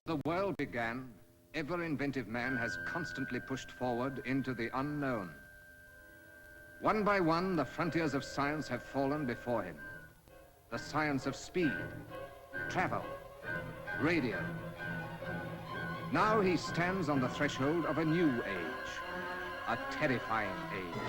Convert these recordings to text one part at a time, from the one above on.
The world began, ever-inventive man has constantly pushed forward into the unknown. One by one, the frontiers of science have fallen before him. The science of speed, travel, radio. Now he stands on the threshold of a new age, a terrifying age.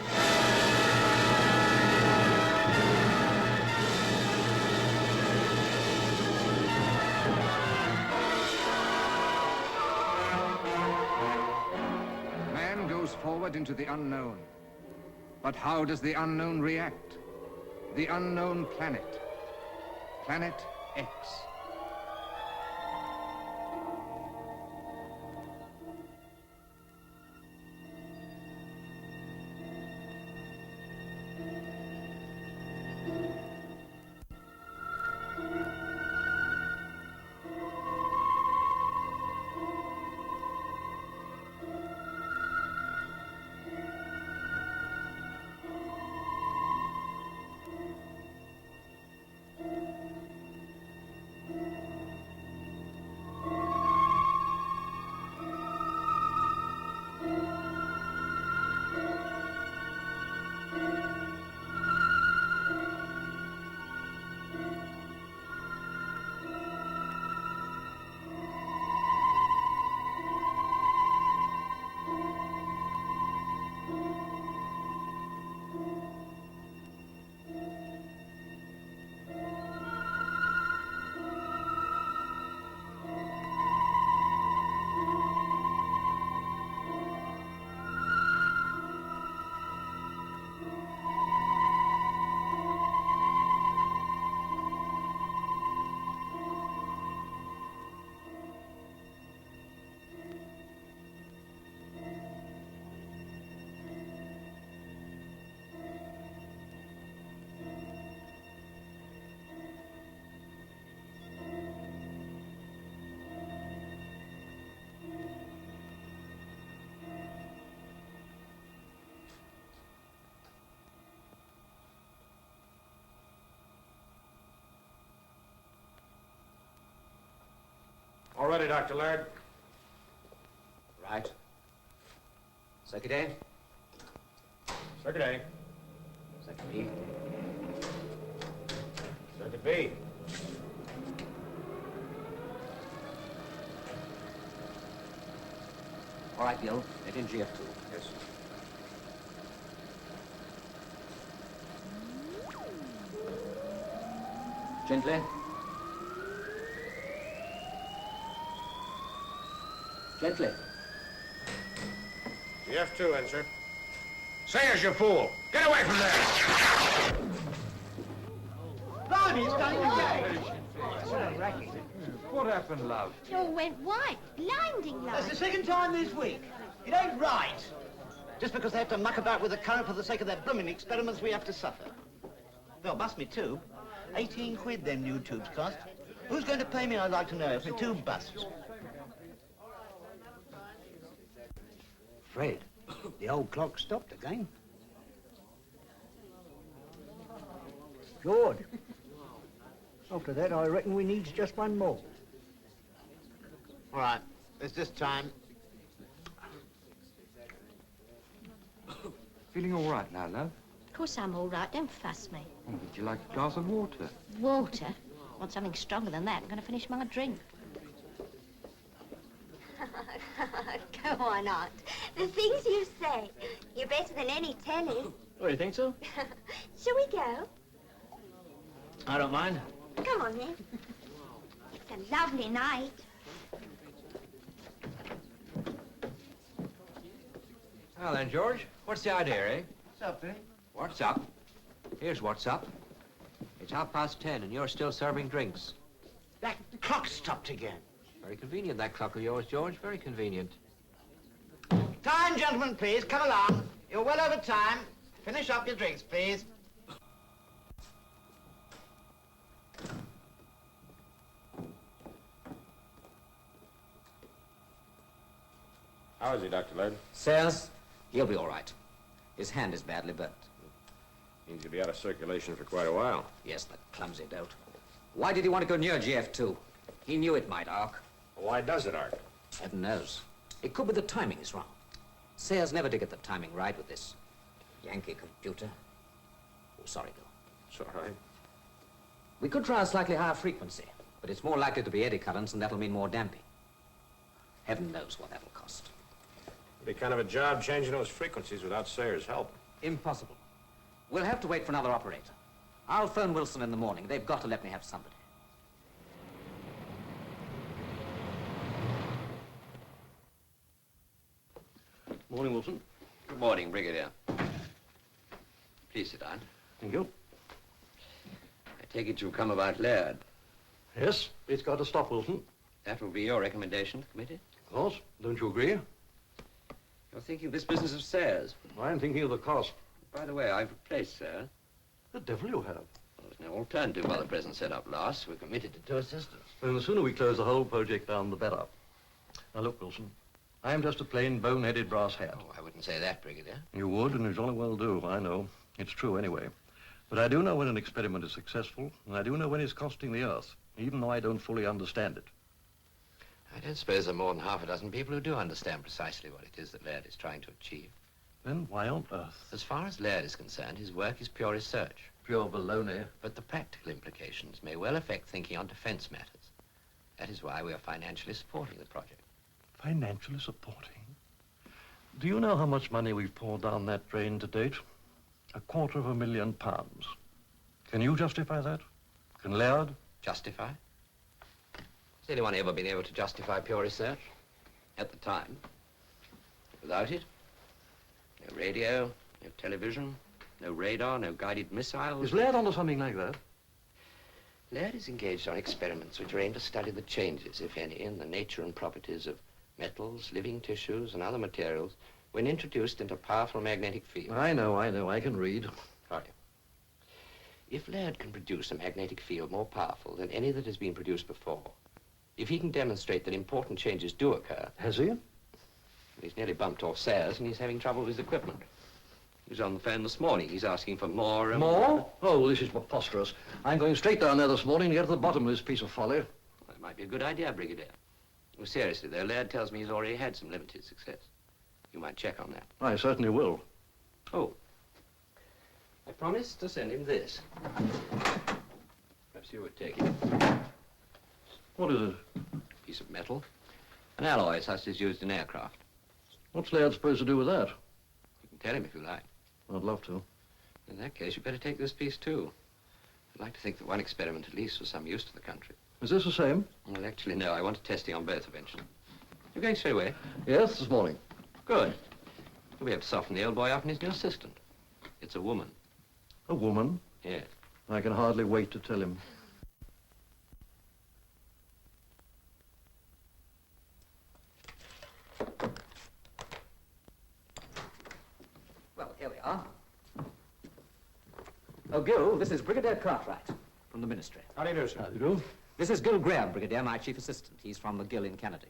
Forward into the unknown. But how does the unknown react? The unknown planet, Planet X. All ready, Dr. Laird. Right. Circuit A. Circuit A. Circuit B. Circuit B. All right, Gil. Get in GF2. Yes, sir. Gently. Gently. GF2 in, sir. Sayers, you fool! Get away from there! Blimey, it's going again. What a racket. What happened, love? It all went white, blinding light. That's the second time this week. It ain't right. Just because they have to muck about with the current for the sake of their blooming experiments, we have to suffer. They'll bust me too. 18 quid them new tubes cost. Who's going to pay me, I'd like to know, if my tube busts? Fred, the old clock stopped again. Good. After that, I reckon we needs just one more. All right, it's this time. Feeling all right now, love? Of course I'm all right, don't fuss me. Oh, would you like a glass of water? Water? Want something stronger than that. I'm going to finish my drink. Go on, Aunt. The things you say. You're better than any telly. Oh, you think so? Shall we go? I don't mind. Come on, then. It's a lovely night. Well then, George, what's the idea, eh? What's up, eh? What's up? Here's what's up. It's 10:30 and you're still serving drinks. That clock stopped again. Very convenient, that clock of yours, George. Very convenient. Time, gentlemen, please. Come along. You're well over time. Finish up your drinks, please. How is he, Dr. Laird? Sayers, he'll be all right. His hand is badly burnt. Means he'll be out of circulation for quite a while. Yes, that clumsy dolt. Why did he want to go near GF2? He knew it might arc. Why does it, Art? Heaven knows. It could be the timing is wrong. Sayers never did get the timing right with this Yankee computer. Oh, sorry, Bill. It's all right. We could try a slightly higher frequency, but it's more likely to be eddy currents, and that'll mean more damping. Heaven knows what that'll cost. It'd be kind of a job changing those frequencies without Sayers' help. Impossible. We'll have to wait for another operator. I'll phone Wilson in the morning. They've got to let me have somebody. Morning, Wilson. Good morning, Brigadier. Please sit down. Thank you. I take it you've come about Laird. Yes, it's got to stop, Wilson. That will be your recommendation, Committee? Of course. Don't you agree? You're thinking of this business of Sayers. I'm thinking of the cost. By the way, I've replaced Sayers. The devil you have. Well, there's no alternative while the present setup lasts. We're committed to two assistants. And the sooner we close the whole project down, the better. Now, look, Wilson. I'm just a plain bone-headed brass hat. Oh, I wouldn't say that, Brigadier. You would, and you jolly well do. I know. It's true anyway. But I do know when an experiment is successful, and I do know when it's costing the Earth, even though I don't fully understand it. I don't suppose there are more than half a dozen people who do understand precisely what it is that Laird is trying to achieve. Then why on earth? As far as Laird is concerned, his work is pure research. Pure baloney. But the practical implications may well affect thinking on defense matters. That is why we are financially supporting the project. Financially supporting? Do you know how much money we've poured down that drain to date? £250,000. Can you justify that? Can Laird? Justify? Has anyone ever been able to justify pure research? At the time. Without it, no radio, no television, no radar, no guided missiles. Is Laird onto something like that? Laird is engaged on experiments which are aimed to study the changes, if any, in the nature and properties of metals, living tissues, and other materials when introduced into powerful magnetic fields. I know. I can read. Are you? If Laird can produce a magnetic field more powerful than any that has been produced before, if he can demonstrate that important changes do occur... Has he? He's nearly bumped off Sayers, and he's having trouble with his equipment. He was on the phone this morning. He's asking for more and more. Oh, this is preposterous. I'm going straight down there this morning to get to the bottom of this piece of folly. Well, it might be a good idea, Brigadier. Well, seriously, though, Laird tells me he's already had some limited success. You might check on that. I certainly will. Oh. I promised to send him this. Perhaps you would take it. What is it? A piece of metal. An alloy such as used in aircraft. What's Laird supposed to do with that? You can tell him if you like. I'd love to. In that case, you'd better take this piece, too. I'd like to think that one experiment, at least, was some use to the country. Is this the same? Well, actually, no. I want testing on both eventually. You're going straight away? Yes, this morning. Good. You'll be able to soften the old boy up and his new assistant. It's a woman. A woman? Yes. I can hardly wait to tell him. Well, here we are. Oh, Gil, this is Brigadier Cartwright from the Ministry. How do you do, sir? How do you do? This is Gil Graham, Brigadier, my chief assistant. He's from McGill in Canada.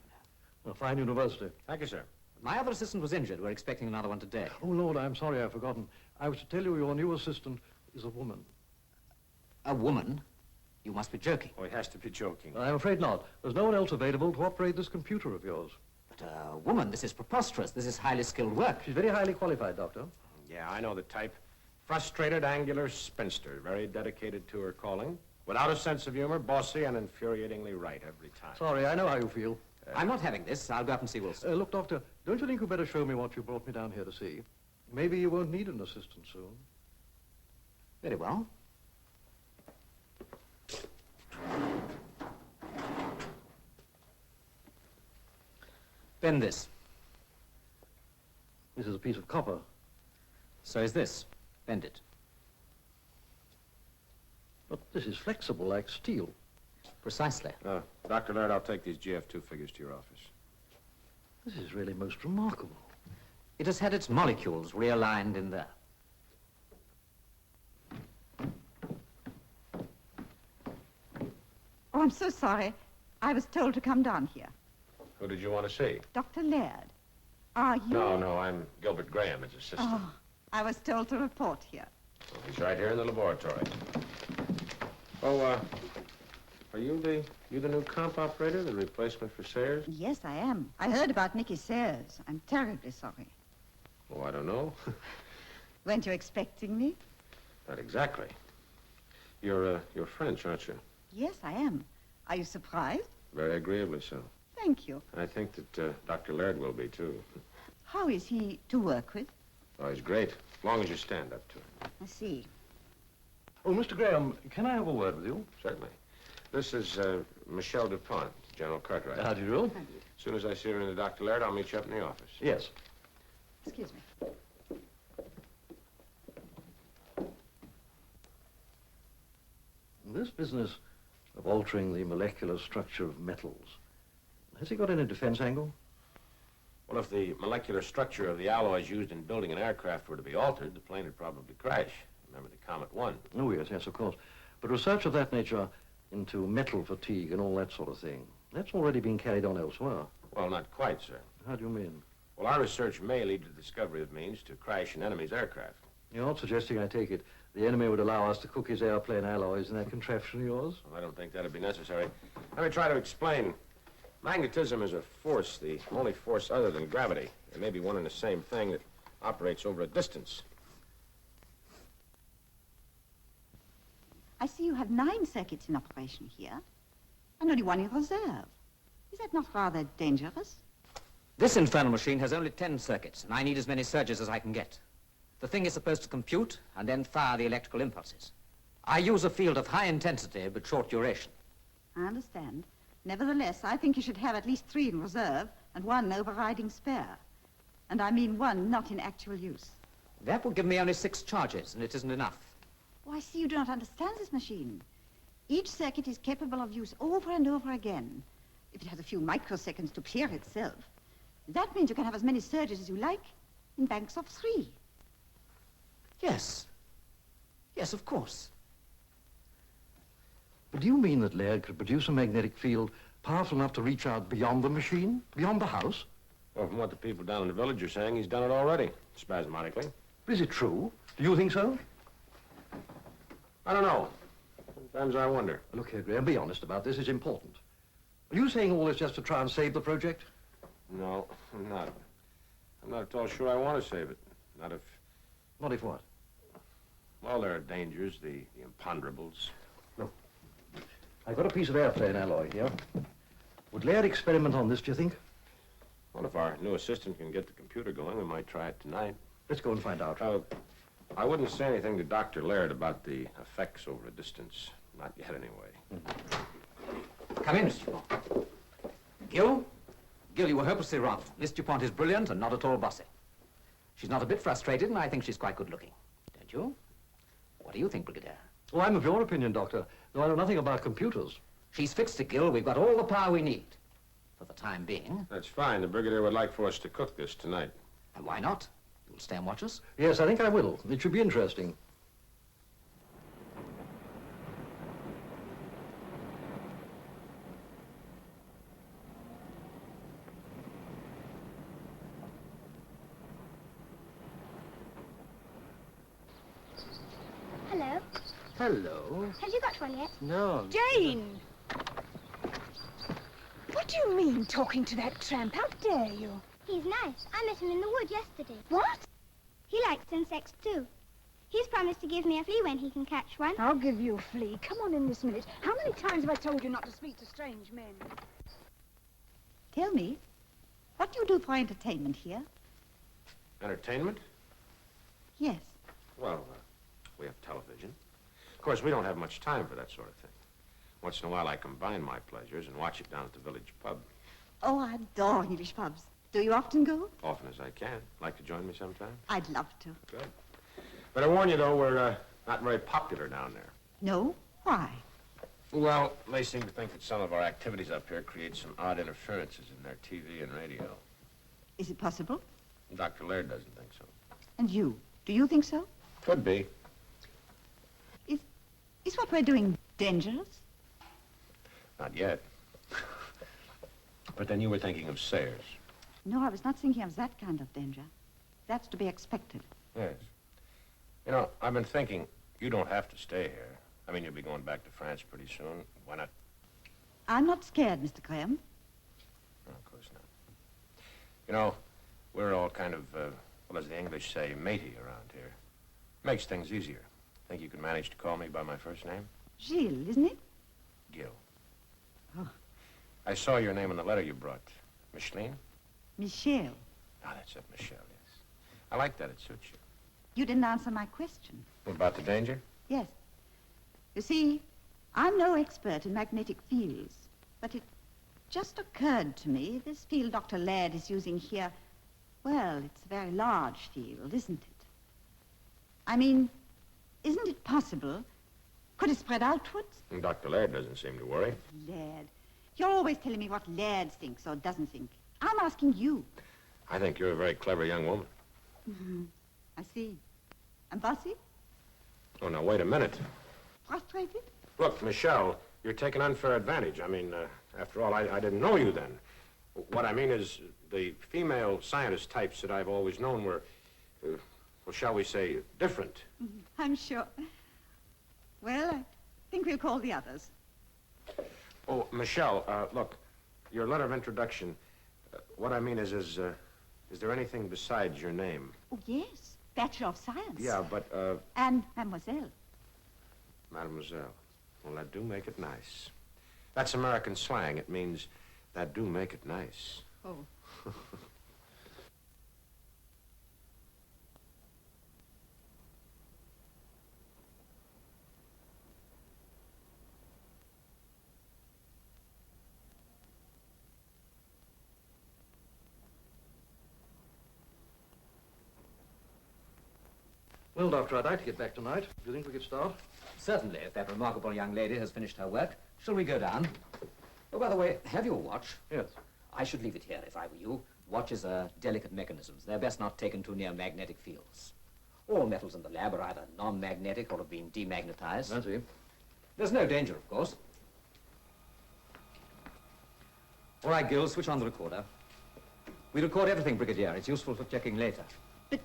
A fine university. Thank you, sir. My other assistant was injured. We're expecting another one today. Oh, Lord, I'm sorry, I've forgotten. I was to tell you your new assistant is a woman. A woman? You must be joking. Oh, he has to be joking. I'm afraid not. There's no one else available to operate this computer of yours. But a woman, this is preposterous. This is highly skilled work. She's very highly qualified, Doctor. Yeah, I know the type. Frustrated, angular spinster, very dedicated to her calling. Without a sense of humor, bossy, and infuriatingly right every time. Sorry, I know how you feel. I'm not having this. I'll go up and see Wilson. Look, Doctor, don't you think you better show me what you brought me down here to see? Maybe you won't need an assistant soon. Very well. Bend this. This is a piece of copper. So is this. Bend it. But this is flexible like steel. Precisely. Dr. Laird, I'll take these GF2 figures to your office. This is really most remarkable. It has had its molecules realigned in there. Oh, I'm so sorry. I was told to come down here. Who did you want to see? Dr. Laird. Are you... No, I'm Gilbert Graham, his assistant. Oh, I was told to report here. Well, he's right here in the laboratory. Oh, Are you the new comp operator, the replacement for Sayers? Yes, I am. I heard about Nicky Sayers. I'm terribly sorry. Oh, I don't know. Weren't you expecting me? Not exactly. You're French, aren't you? Yes, I am. Are you surprised? Very agreeably so. Thank you. I think that Dr. Laird will be, too. How is he to work with? Oh, he's great, as long as you stand up to him. I see. Oh, Mr. Graham, can I have a word with you? Certainly. This is Michele Dupont, General Cartwright. How do you do? As soon as I see her into Dr. Laird, I'll meet you up in the office. Yes. Excuse me. This business of altering the molecular structure of metals, has he got any defense angle? Well, if the molecular structure of the alloys used in building an aircraft were to be altered, the plane would probably crash. Remember the Comet 1? Oh, yes, of course. But research of that nature into metal fatigue and all that sort of thing, that's already been carried on elsewhere. Well, not quite, sir. How do you mean? Well, our research may lead to the discovery of means to crash an enemy's aircraft. You're not suggesting, I take it, the enemy would allow us to cook his airplane alloys in that contraption of yours? Well, I don't think that'd be necessary. Let me try to explain. Magnetism is a force, the only force other than gravity. There may be one and the same thing that operates over a distance. I see you have 9 circuits in operation here, and only 1 in reserve. Is that not rather dangerous? This infernal machine has only 10 circuits, and I need as many surges as I can get. The thing is supposed to compute and then fire the electrical impulses. I use a field of high intensity but short duration. I understand. Nevertheless, I think you should have at least 3 in reserve and 1 overriding spare. And I mean 1 not in actual use. That will give me only 6 charges, and it isn't enough. Oh, I see you do not understand this machine. Each circuit is capable of use over and over again. If it has a few microseconds to clear itself, that means you can have as many surges as you like in banks of 3. Yes. Yes, of course. But do you mean that Laird could produce a magnetic field powerful enough to reach out beyond the machine, beyond the house? Well, from what the people down in the village are saying, he's done it already, spasmodically. Is it true? Do you think so? I don't know. Sometimes I wonder. Look here, Graham, be honest about this. It's important. Are you saying all this just to try and save the project? No, I'm not. I'm not at all sure I want to save it. Not if... Not if what? Well, there are dangers, the imponderables. Look, I've got a piece of airplane alloy here. Would Laird experiment on this, do you think? Well, if our new assistant can get the computer going, we might try it tonight. Let's go and find out. I wouldn't say anything to Dr. Laird about the effects over a distance. Not yet, anyway. Come in, Mr. Dupont. Gil? Gil, you were hopelessly wrong. Miss Dupont is brilliant and not at all bossy. She's not a bit frustrated, and I think she's quite good-looking. Don't you? What do you think, Brigadier? Oh, I'm of your opinion, Doctor, though I know nothing about computers. She's fixed it, Gil. We've got all the power we need. For the time being. That's fine. The Brigadier would like for us to cook this tonight. And why not? You'll stay and watch us? Yes, I think I will. It should be interesting. Hello. Hello. Have you got one yet? No. Jane! What do you mean, talking to that tramp? How dare you? He's nice. I met him in the wood yesterday. What? He likes insects, too. He's promised to give me a flea when he can catch one. I'll give you a flea. Come on in this minute. How many times have I told you not to speak to strange men? Tell me, what do you do for entertainment here? Entertainment? Yes. Well, we have television. Of course, we don't have much time for that sort of thing. Once in a while, I combine my pleasures and watch it down at the village pub. Oh, I adore English pubs. Do you often go? Often as I can. Like to join me sometime? I'd love to. Good. But I warn you, though, we're not very popular down there. No? Why? Well, they seem to think that some of our activities up here create some odd interferences in their TV and radio. Is it possible? Dr. Laird doesn't think so. And you? Do you think so? Could be. Is what we're doing dangerous? Not yet. But then you were thinking of Sayers. No, I was not thinking of that kind of danger. That's to be expected. Yes. You know, I've been thinking, you don't have to stay here. I mean, you'll be going back to France pretty soon. Why not I'm not scared, Mr. Graham. No, of course not. You know, we're all kind of, well, as the English say, matey around here. Makes things easier. Think you can manage to call me by my first name? Gilles, isn't it? Gil. Oh. I saw your name in the letter you brought. Micheline? Michele. Ah, that's it, Michele, yes. I like that. It suits you. You didn't answer my question. What about the danger? Yes. You see, I'm no expert in magnetic fields, but it just occurred to me this field Dr. Laird is using here, well, it's a very large field, isn't it? I mean, isn't it possible? Could it spread outwards? Dr. Laird doesn't seem to worry. Laird. You're always telling me what Laird thinks or doesn't think. I'm asking you. I think you're a very clever young woman. I see. And bossy? Oh, now, wait a minute. Frustrated? Look, Michele, you're taking unfair advantage. I mean, after all, I didn't know you then. What I mean is the female scientist types that I've always known were, well, shall we say, different. I'm sure. Well, I think we'll call the others. Oh, Michele, look, your letter of introduction, what I mean is there anything besides your name? Oh, yes. Bachelor of Science. Yeah, but, And Mademoiselle. Mademoiselle. Well, that do make it nice. That's American slang. It means that do make it nice. Oh. Well, Doctor, I'd like to get back tonight. Do you think we could start? Certainly, if that remarkable young lady has finished her work. Shall we go down? Oh, by the way, have your watch? Yes. I should leave it here if I were you. Watches are delicate mechanisms. They're best not taken too near magnetic fields. All metals in the lab are either non-magnetic or have been demagnetized. I see. There's no danger, of course. All right, Gil, switch on the recorder. We record everything, Brigadier. It's useful for checking later. But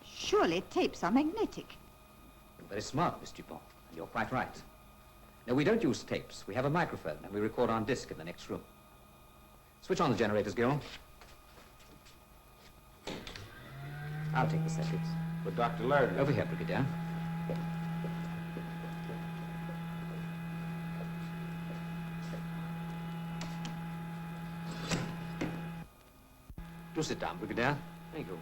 surely tapes are magnetic. You're very smart, Miss Dupont, and you're quite right. No, we don't use tapes. We have a microphone, and we record on disc in the next room. Switch on the generators, Gil. I'll take the circuits. But Dr. Laird... Over here, Brigadier. Do sit down, Brigadier. Thank you.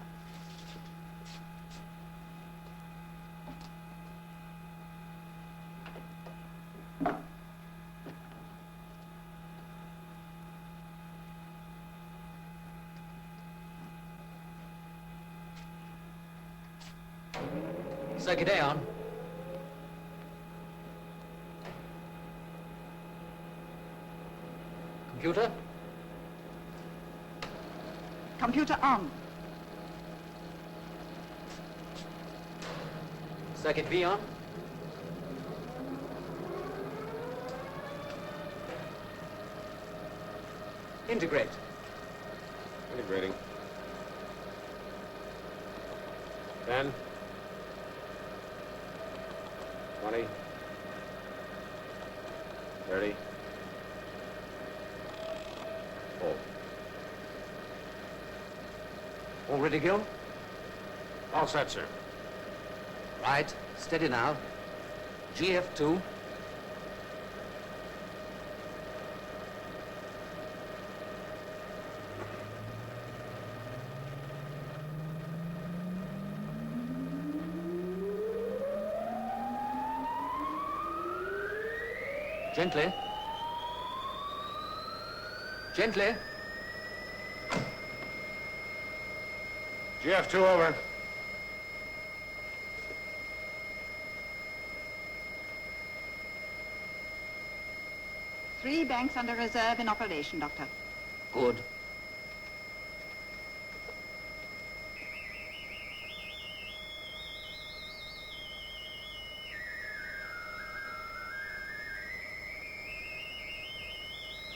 Circuit A on. Computer? Computer on. Circuit B on. Integrate. Integrating. 10. 20. 30. Oh. All ready, Gil? All set, sir. Right. Steady now. GF2. Gently. Gently. GF2 over. Three banks under reserve in operation, Doctor. Good.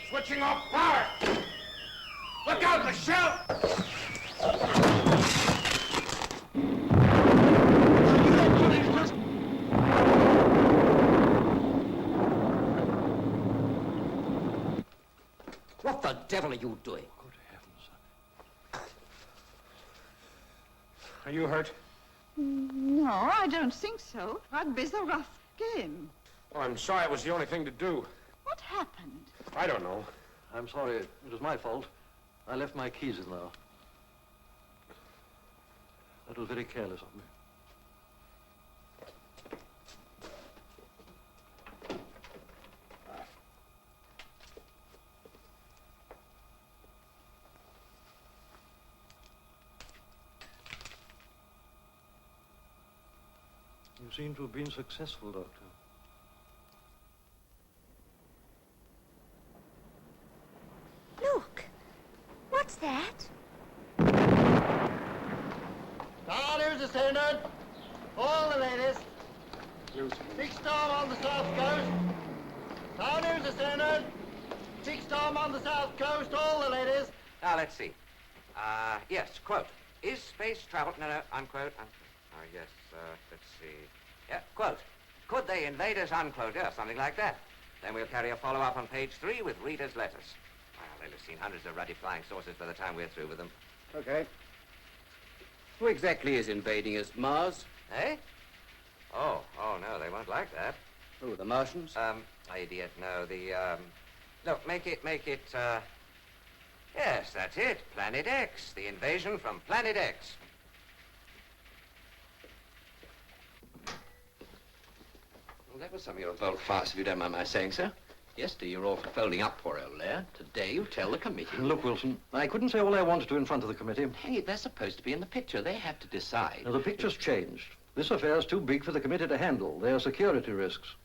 Switching off power! Look out, Michele! devil are you doing? Good heavens. Are you hurt? No, I don't think so. Rugby's a rough game. Oh, I'm sorry. It was the only thing to do. What happened? I don't know. I'm sorry. It was my fault. I left my keys in there. That was very careless of me. You seem to have been successful, Doctor. Look. What's that? Now, here's the standard. All the latest. Big storm on the south coast. Now, here's the standard. Big storm on the south coast. All the latest. Now, let's see. Yes, quote. Is space travel... No, unquote. Yes, let's see. Yeah, quote. Could they invade us, unquote. Yeah, something like that. Then we'll carry a follow-up on page 3 with readers' letters. Well, they'll have seen hundreds of ruddy flying saucers by the time we're through with them. Okay. Who exactly is invading us? Mars? Eh? Oh, no, they won't like that. Who, the Martians? Idiot, no, look, make it, yes, that's it, Planet X, the invasion from Planet X. Well, that was some of your bold farce, if you don't mind my saying so. Yesterday you were all for folding up poor old Laird. Today you tell the committee. Look, Wilson, I couldn't say all I wanted to in front of the committee. Hey, they're supposed to be in the picture. They have to decide. Now, the picture's changed. This affair's too big for the committee to handle. There are security risks.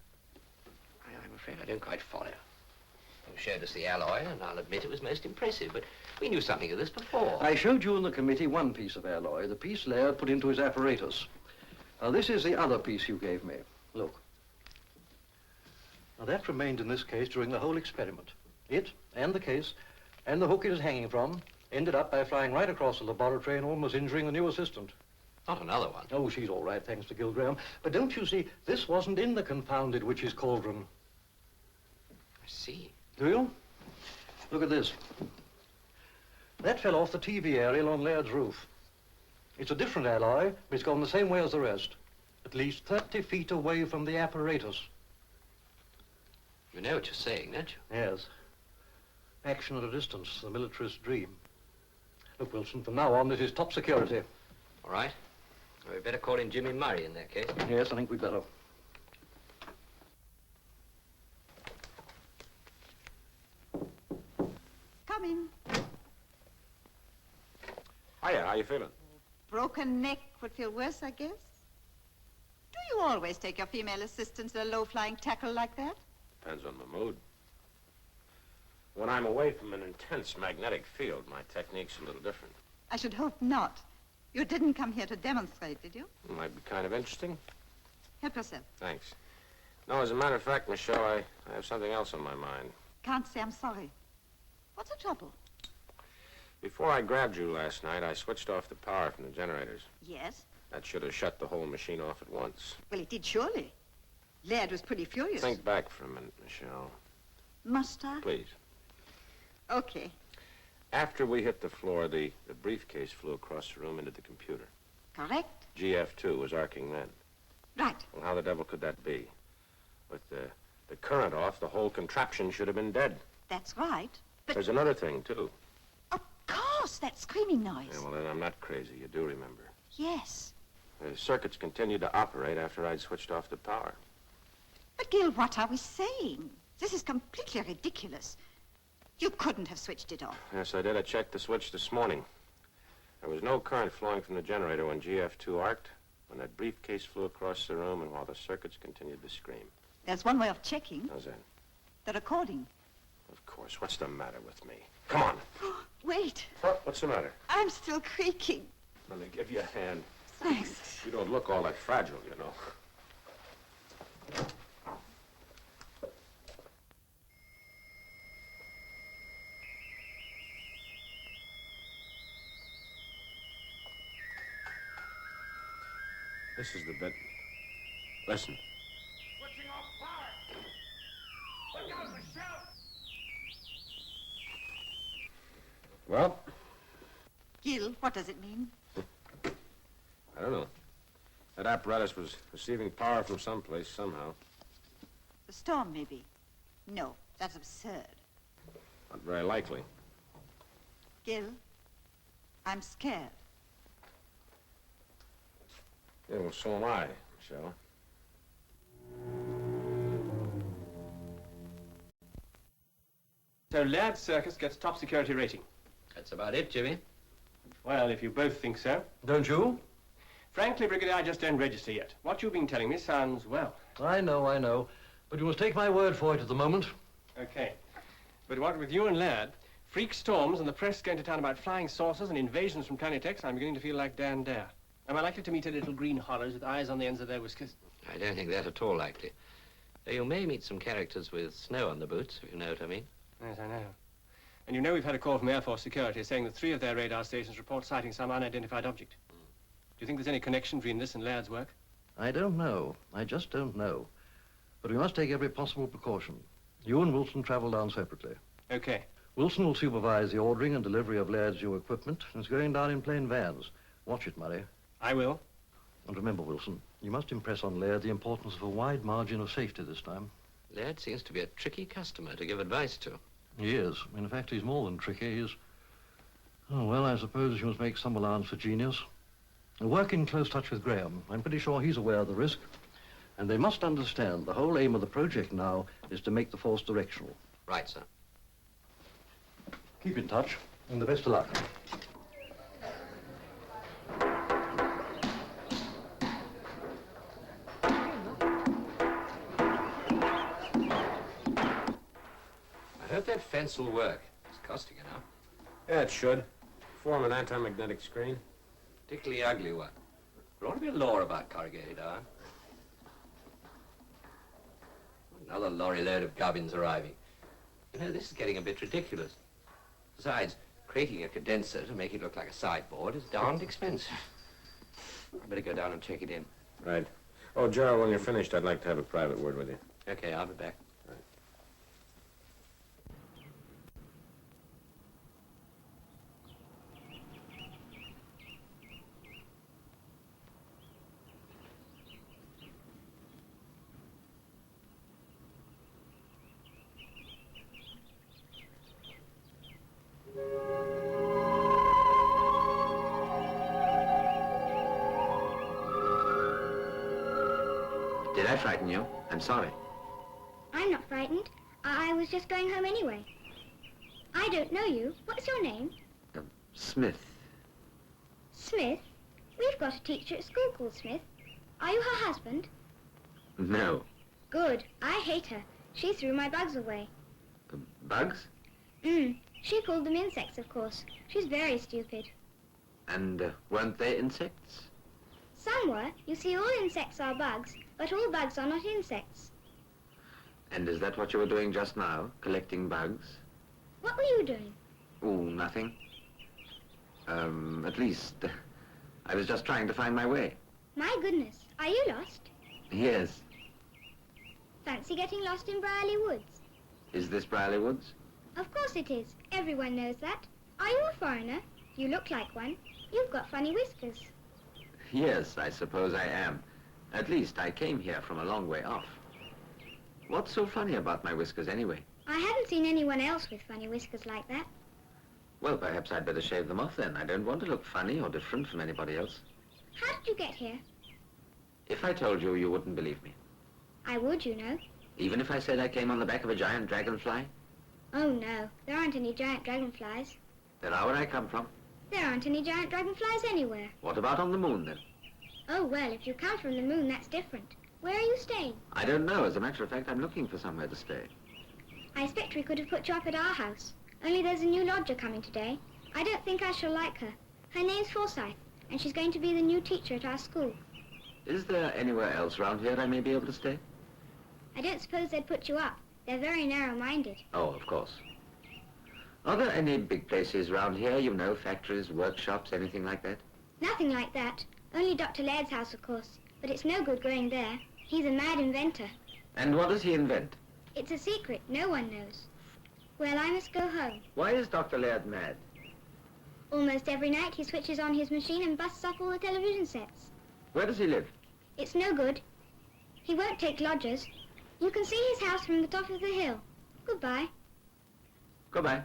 I'm afraid I don't quite follow. You showed us the alloy, and I'll admit it was most impressive, but we knew something of this before. I showed you in the committee one piece of alloy, the piece Laird put into his apparatus. Now, this is the other piece you gave me. Look. Now, that remained in this case during the whole experiment. It, and the case, and the hook it is hanging from, ended up by flying right across the laboratory and almost injuring the new assistant. Not another one. Oh, she's all right, thanks to Gilbert. But don't you see, this wasn't in the confounded witch's cauldron. I see. Do you? Look at this. That fell off the TV aerial on Laird's roof. It's a different alloy, but it's gone the same way as the rest. At least 30 feet away from the apparatus. You know what you're saying, don't you? Yes. Action at a distance, the militarist's dream. Look, Wilson, from now on, this is top security. All right. Well, we'd better call in Jimmy Murray in that case. Yes, I think we'd better. Come in. Hiya, how you feeling? Broken neck would feel worse, I guess. Do you always take your female assistants in a low-flying tackle like that? Depends on my mood. When I'm away from an intense magnetic field, my technique's a little different. I should hope not. You didn't come here to demonstrate, did you? It might be kind of interesting. Help yourself. Thanks. No, as a matter of fact, Michele, I have something else on my mind. Can't say I'm sorry. What's the trouble? Before I grabbed you last night, I switched off the power from the generators. Yes? That should have shut the whole machine off at once. Well, it did surely. Laird was pretty furious. Think back for a minute, Michele. Must I? Please. Okay. After we hit the floor, the briefcase flew across the room into the computer. Correct? GF2 was arcing then. Right. Well, how the devil could that be? With the current off, the whole contraption should have been dead. That's right. But There's another thing, too. of course, that screaming noise. Yeah, well, then I'm not crazy. You do remember. Yes. The circuits continued to operate after I'd switched off the power. But, Gil, what are we saying? This is completely ridiculous. You couldn't have switched it off. Yes, I did. I checked the switch this morning. There was no current flowing from the generator when GF2 arced, when that briefcase flew across the room, and while the circuits continued to scream. There's one way of checking. How's that? The recording. Of course. What's the matter with me? Come on. Wait. What's the matter? I'm still creaking. Let me give you a hand. Thanks. You don't look all that fragile, you know. This is the bit. Listen. Switching off power! Look out, Michele! Well, Gil, what does it mean? I don't know. That apparatus was receiving power from someplace, somehow. The storm, maybe. No, that's absurd. Not very likely. Gil, I'm scared. Yeah, well, so am I, Michele. So Laird Circus gets top security rating. That's about it, Jimmy. Well, if you both think so. Don't you? Frankly, Brigadier, I just don't register yet. What you've been telling me sounds well. I know. But you must take my word for it at the moment. Okay. But what with you and Laird, freak storms and the press going to town about flying saucers and invasions from Planet X, I'm beginning to feel like Dan Dare. Am I likely to meet a little green horrors with eyes on the ends of their whiskers? I don't think that at all likely. Though you may meet some characters with snow on the boots, if you know what I mean. Yes, I know. And you know we've had a call from Air Force Security saying that 3 of their radar stations report sighting some unidentified object. Do you think there's any connection between this and Laird's work? I don't know. I just don't know. But we must take every possible precaution. You and Wilson travel down separately. Okay. Wilson will supervise the ordering and delivery of Laird's new equipment, and is going down in plain vans. Watch it, Murray. I will. And remember, Wilson, you must impress on Laird the importance of a wide margin of safety this time. Laird seems to be a tricky customer to give advice to. He is. In fact, he's more than tricky. He's... Oh, well, I suppose you must make some allowance for genius. Work in close touch with Graham. I'm pretty sure he's aware of the risk. And they must understand the whole aim of the project now is to make the force directional. Right, sir. Keep in touch, and the best of luck. I hope that fence will work. It's costing enough. Yeah, it should. Form an anti-magnetic screen. Particularly ugly one. There ought to be a law about corrugated iron. Another lorry load of gubbins arriving. You know, this is getting a bit ridiculous. Besides, creating a condenser to make it look like a sideboard is darned expensive. I better go down and check it in. Right. Oh, Gerald, when you're finished, I'd like to have a private word with you. Okay, I'll be back. Right. Did I frighten you? I'm sorry. I'm not frightened. I was just going home anyway. I don't know you. What's your name? Smith. Smith? We've got a teacher at school called Smith. Are you her husband? No. Good. I hate her. She threw my bugs away. Bugs? She called them insects, of course. She's very stupid. And weren't they insects? Some were. You see, all insects are bugs, but all bugs are not insects. And is that what you were doing just now? Collecting bugs? What were you doing? Oh, nothing. At least, I was just trying to find my way. My goodness. Are you lost? Yes. Fancy getting lost in Brierley Woods? Is this Brierley Woods? Of course it is. Everyone knows that. Are you a foreigner? You look like one. You've got funny whiskers. Yes, I suppose I am. At least I came here from a long way off. What's so funny about my whiskers anyway? I haven't seen anyone else with funny whiskers like that. Well, perhaps I'd better shave them off then. I don't want to look funny or different from anybody else. How did you get here? If I told you, you wouldn't believe me. I would, you know. Even if I said I came on the back of a giant dragonfly? Oh, no. There aren't any giant dragonflies. There are where I come from. There aren't any giant dragonflies anywhere. What about on the moon, then? Oh, well, if you come from the moon, that's different. Where are you staying? I don't know. As a matter of fact, I'm looking for somewhere to stay. I expect we could have put you up at our house. Only there's a new lodger coming today. I don't think I shall like her. Her name's Forsyth, and she's going to be the new teacher at our school. Is there anywhere else round here I may be able to stay? I don't suppose they'd put you up. They're very narrow-minded. Oh, of course. Are there any big places round here, you know, factories, workshops, anything like that? Nothing like that. Only Dr. Laird's house, of course. But it's no good going there. He's a mad inventor. And what does he invent? It's a secret. No one knows. Well, I must go home. Why is Dr. Laird mad? Almost every night he switches on his machine and busts off all the television sets. Where does he live? It's no good. He won't take lodgers. You can see his house from the top of the hill. Goodbye. Goodbye.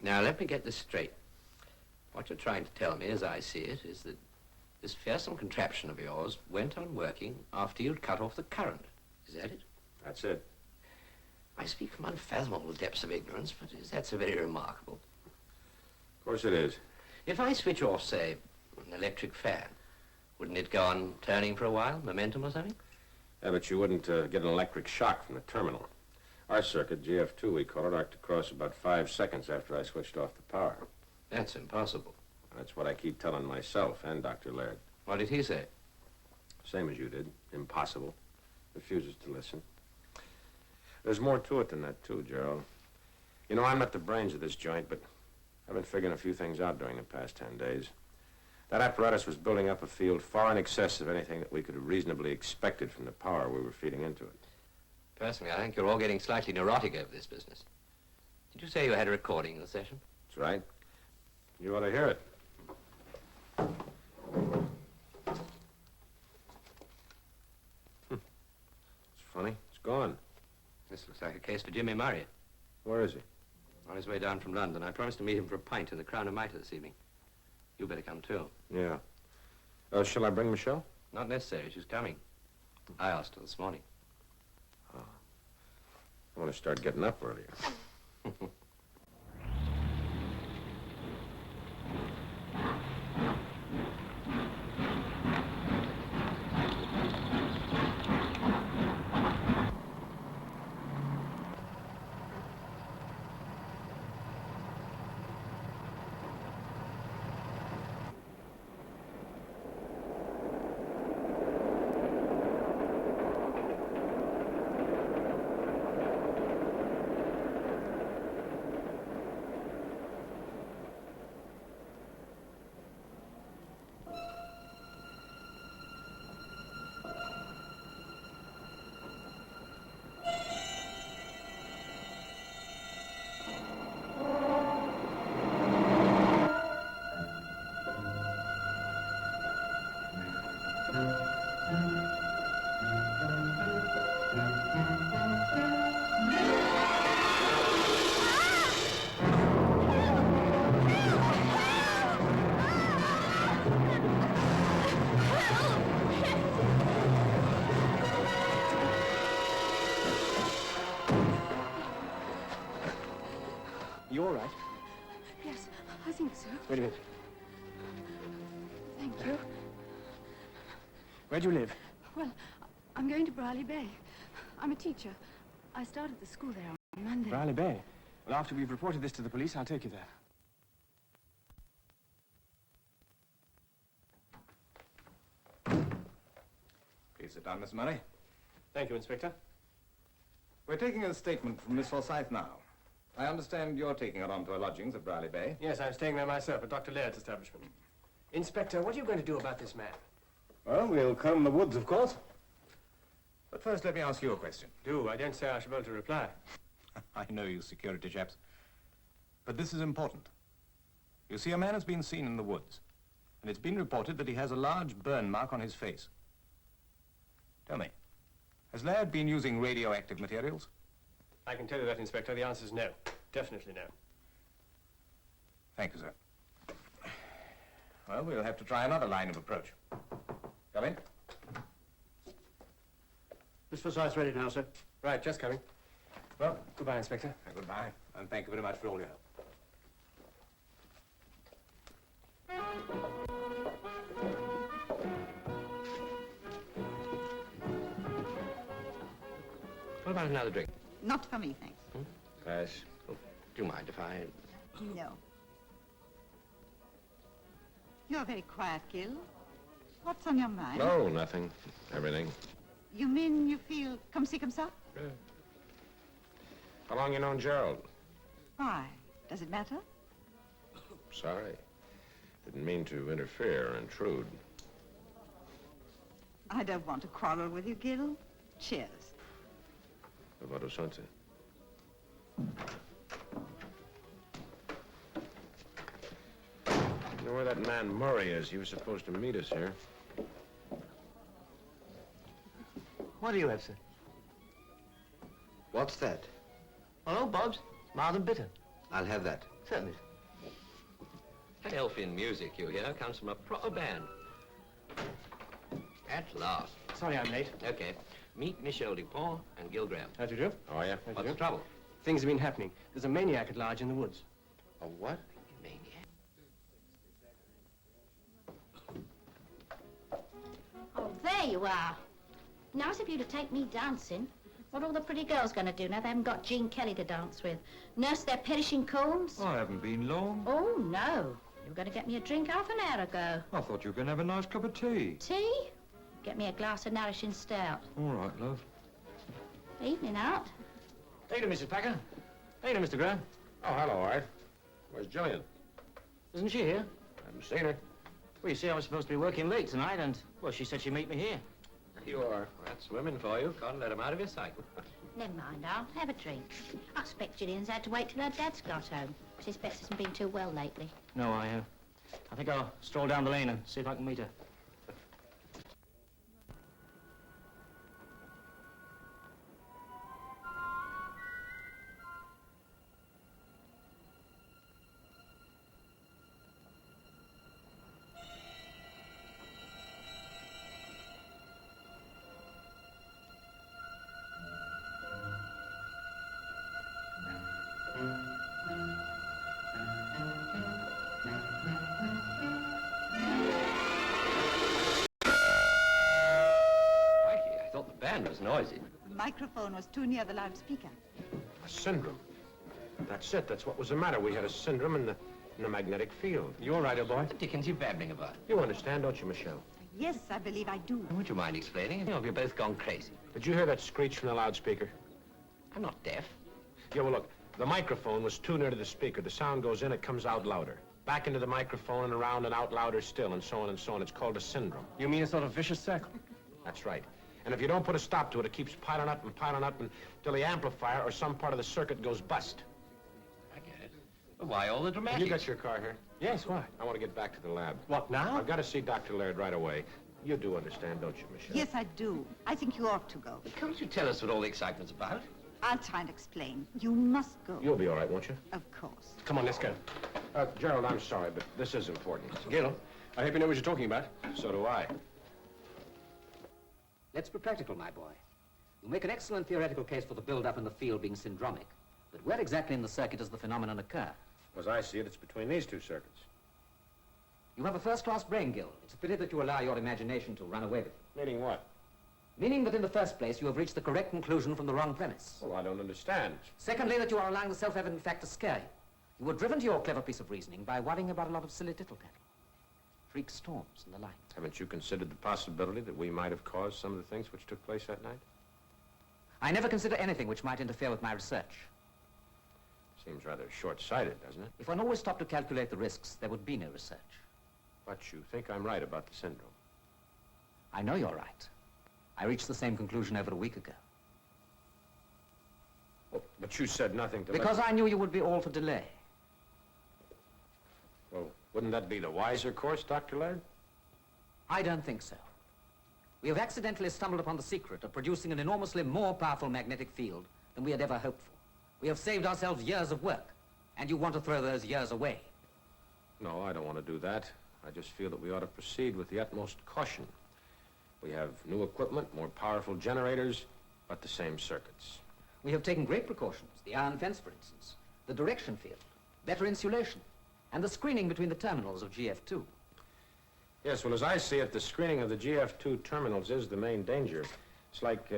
Now, let me get this straight. What you're trying to tell me, as I see it, is that this fearsome contraption of yours went on working after you'd cut off the current. Is that it? That's it. I speak from unfathomable depths of ignorance, but is that so very remarkable? Of course it is. If I switch off, say, an electric fan, wouldn't it go on turning for a while, momentum or something? Yeah, but you wouldn't get an electric shock from the terminal. Our circuit, GF2 we call it, arced across about 5 seconds after I switched off the power. That's impossible. That's what I keep telling myself and Dr. Laird. What did he say? Same as you did. Impossible. Refuses to listen. There's more to it than that, too, Gerald. You know, I'm not the brains of this joint, but I've been figuring a few things out during the past 10 days. That apparatus was building up a field far in excess of anything that we could have reasonably expected from the power we were feeding into it. Personally, I think you're all getting slightly neurotic over this business. Did you say you had a recording of the session? That's right. You ought to hear it. It's funny. It's gone. This looks like a case for Jimmy Murray. Where is he? On his way down from London. I promised to meet him for a pint in the Crown and Mitre this evening. You better come, too. Yeah. Shall I bring Michele? Not necessary. She's coming. I asked her this morning. I want to start getting up earlier. You all right? Yes, I think so. Wait a minute. Thank you. Where do you live? Well, I'm going to Brierley Bay. I'm a teacher. I started the school there on Monday. Brierley Bay. Well, after we've reported this to the police, I'll take you there. Please sit down, Miss Murray. Thank you, Inspector. We're taking a statement from Miss Forsyth now. I understand you're taking her on to her lodgings at Brierley Bay. Yes, I'm staying there myself at Dr. Laird's establishment. Inspector, what are you going to do about this man? Well, we'll comb the woods, of course. But first, let me ask you a question. Do. I don't say I shall be able to reply. I know you security chaps. But this is important. You see, a man has been seen in the woods, and it's been reported that he has a large burn mark on his face. Tell me, has Laird been using radioactive materials? I can tell you that, Inspector. The answer is no. Definitely no. Thank you, sir. Well, we'll have to try another line of approach. Come in. Miss Forsyth's ready now, sir. Right, just coming. Well, goodbye, Inspector. Goodbye, and thank you very much for all your help. What about another drink? Not for me, thanks. Pass. Oh, do you mind if I... No. You're very quiet, Gil. What's on your mind? No, nothing. Everything. You mean you feel comme ci, comme ça? Yeah. How long you known Gerald? Why? Does it matter? Sorry. Didn't mean to interfere or intrude. I don't want to quarrel with you, Gil. Cheers. About something. You know where that man Murray is? He was supposed to meet us here. What do you have, sir? What's that? Oh, Bob's. Mild and bitter. I'll have that. Certainly. That elfin music you hear comes from a proper band. At last. Sorry I'm late. Okay. Meet Michele Dupont and Gil Graham. How'd you do? Oh, yeah? What's the trouble? Things have been happening. There's a maniac at large in the woods. A what? Maniac? Oh, there you are. Nice of you to take me dancing. What are all the pretty girls going to do now they haven't got Jean Kelly to dance with? Nurse their perishing combs? I haven't been long. Oh, no. You were going to get me a drink half an hour ago. I thought you were going to have a nice cup of tea. Tea? Get me a glass of nourishing stout. All right, love. Evening out. How you doing, Mrs. Packer? How you doing, Mr. Graham? Oh, hello, Art. Where's Jillian? Isn't she here? Haven't seen her. Well, you see, I was supposed to be working late tonight, and, well, she said she'd meet me here. You are. That's women for you. Can't let them out of your sight. Never mind, Aunt. Have a drink. I expect Gillian's had to wait till her dad's got home. Mrs. Betts hasn't been too well lately. No, I think I'll stroll down the lane and see if I can meet her. Was noisy. The microphone was too near the loudspeaker. A syndrome. That's it. That's what was the matter. We had a syndrome in the magnetic field. You all right, old boy? What the dickens are you babbling about? You understand, don't you, Michele? Yes, I believe I do. Would you mind explaining? You've both gone crazy. Did you hear that screech from the loudspeaker? I'm not deaf. Yeah, well, look. The microphone was too near to the speaker. The sound goes in, it comes out louder. Back into the microphone and around and out louder still, and so on and so on. It's called a syndrome. You mean a sort of vicious circle? That's right. And if you don't put a stop to it, it keeps piling up until the amplifier or some part of the circuit goes bust. I get it. But why all the Have dramatics? you got your car here? Yes, why? I want to get back to the lab. What, now? I've got to see Dr. Laird right away. You do understand, don't you, Michele? Yes, I do. I think you ought to go. But can't you tell us what all the excitement's about? I'll try and explain. You must go. You'll be all right, won't you? Of course. Come on, let's go. Gerald, I'm sorry, but this is important. Gil, I hope you know what you're talking about. So do I. Let's be practical, my boy. You make an excellent theoretical case for the build-up in the field being syndromic, but where exactly in the circuit does the phenomenon occur? As I see it, it's between these two circuits. You have a first-class brain, Gil. It's a pity that you allow your imagination to run away with you. Meaning what? Meaning that in the first place, you have reached the correct conclusion from the wrong premise. Well, I don't understand. Secondly, that you are allowing the self-evident fact to scare you. You were driven to your clever piece of reasoning by worrying about a lot of silly tittle-tattle. Freak storms and the like. Haven't you considered the possibility that we might have caused some of the things which took place that night? I never consider anything which might interfere with my research. Seems rather short-sighted, doesn't it? If one always stopped to calculate the risks, there would be no research. But you think I'm right about the syndrome. I know you're right. I reached the same conclusion over a week ago. Well, but you said nothing to Because I knew you would be all for delay. Well, wouldn't that be the wiser course, Dr. Laird? I don't think so. We have accidentally stumbled upon the secret of producing an enormously more powerful magnetic field than we had ever hoped for. We have saved ourselves years of work, and you want to throw those years away. No, I don't want to do that. I just feel that we ought to proceed with the utmost caution. We have new equipment, more powerful generators, but the same circuits. We have taken great precautions. The iron fence, for instance, the direction field, better insulation, and the screening between the terminals of GF2. Yes, well, as I see it, the screening of the GF2 terminals is the main danger. It's like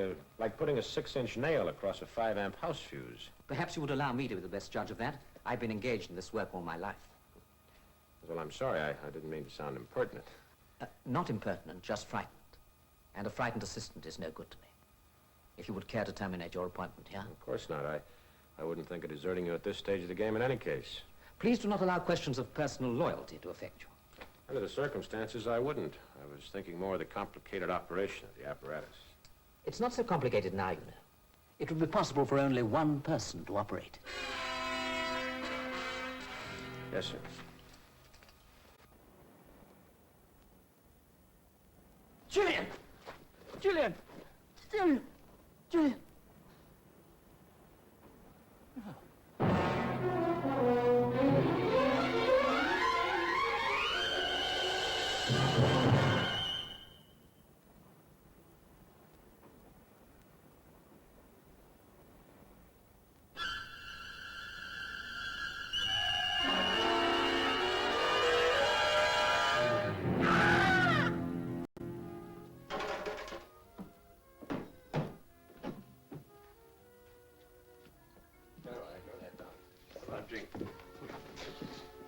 putting a 6-inch nail across a 5-amp house fuse. Perhaps you would allow me to be the best judge of that. I've been engaged in this work all my life. Well, I'm sorry. I didn't mean to sound impertinent. Not impertinent, just frightened. And a frightened assistant is no good to me. If you would care to terminate your appointment here. Of course not. I wouldn't think of deserting you at this stage of the game in any case. Please do not allow questions of personal loyalty to affect you. Under the circumstances, I wouldn't. I was thinking more of the complicated operation of the apparatus. It's not so complicated now, you know. It would be possible for only one person to operate. Yes, sir. Julian! Julian! Julian! Julian!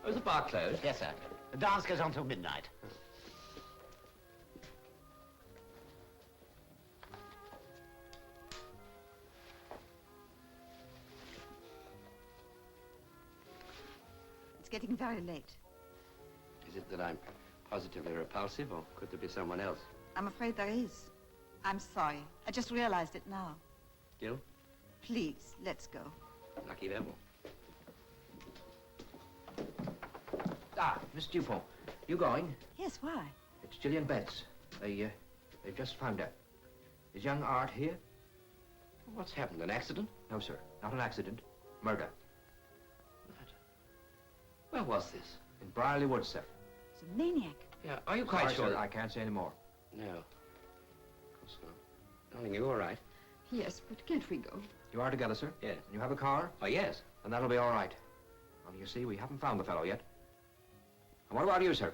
Oh, is the bar closed? Yes, sir. The dance goes on till midnight. It's getting very late. Is it that I'm positively repulsive, or could there be someone else? I'm afraid there is. I'm sorry. I just realized it now. Gil? Please, let's go. Lucky devil. Ah, Miss Dupont, you going? Yes, why? It's Gillian Betts. They've just found out. Is young Art here? What's happened, an accident? No, sir, not an accident. Murder. Murder? Where was this? In Brierley Woods, sir. It's a maniac. Yeah, are you quite Sorry, sure? sir, I can't say any more. No. Of course not. Darling, you all right? Yes, but can't we go? You are together, sir? Yes. And you have a car? Oh, yes. And that'll be all right. Only you see, we haven't found the fellow yet. And what about you, sir?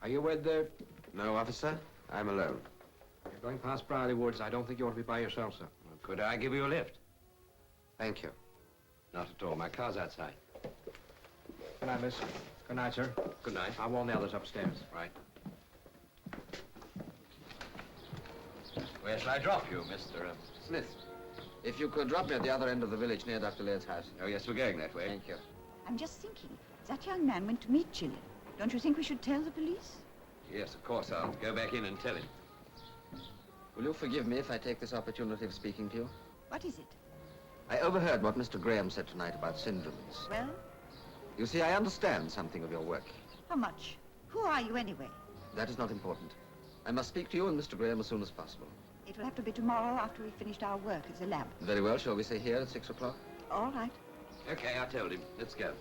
Are you with the... No, officer. I'm alone. You're going past Brierley Woods. I don't think you ought to be by yourself, sir. Well, could I give you a lift? Thank you. Not at all. My car's outside. Good night, miss. Good night, sir. Good night. I'll warn the others upstairs. Right. Where shall I drop you, Mr. Smith? If you could drop me at the other end of the village near Dr. Laird's house. Oh, yes, we're going that way. Thank you. I'm just thinking, that young man went to meet Gillian. Don't you think we should tell the police? Yes, of course. I'll go back in and tell him. Will you forgive me if I take this opportunity of speaking to you? What is it? I overheard what Mr. Graham said tonight about syndromes. Well, You see, I understand something of your work. how much? Who are you anyway? That is not important. I must speak to you and Mr. Graham as soon as possible. It will have to be tomorrow after we've finished our work at the lab. Very well. Shall we say here at 6 o'clock? All right. Okay, I told him. Let's go.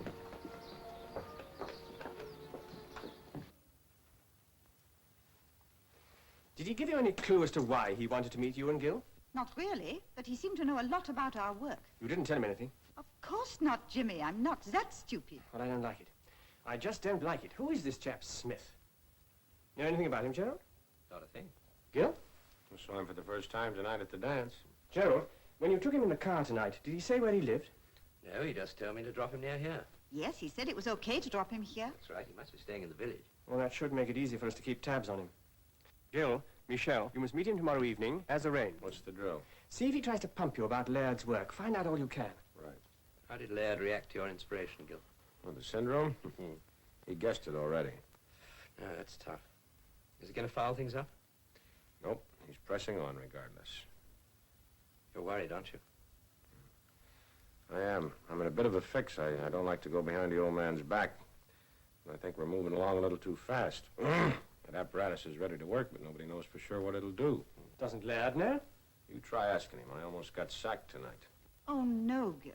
Did he give you any clue as to why he wanted to meet you and Gil? Not really, but he seemed to know a lot about our work. You didn't tell him anything. Of course not, Jimmy. I'm not that stupid. Well, I don't like it. I just don't like it. Who is this chap Smith? You know anything about him, Gerald? Not a thing. Gil? I saw him for the first time tonight at the dance. Gerald, when you took him in the car tonight, did he say where he lived? No, he just told me to drop him near here. Yes, he said it was okay to drop him here. That's right. He must be staying in the village. Well, that should make it easy for us to keep tabs on him. Gil, Michele, you must meet him tomorrow evening, as arranged. What's the drill? See if he tries to pump you about Laird's work. Find out all you can. Right. How did Laird react to your inspiration, Gil? Well, the syndrome? He guessed it already. No, that's tough. Is he going to foul things up? Nope. He's pressing on regardless. You're worried, aren't you? I am. I'm in a bit of a fix. I don't like to go behind the old man's back. I think we're moving along a little too fast. That apparatus is ready to work, but nobody knows for sure what it'll do. Doesn't Laird know? You try asking him. I almost got sacked tonight. Oh, no, Gil.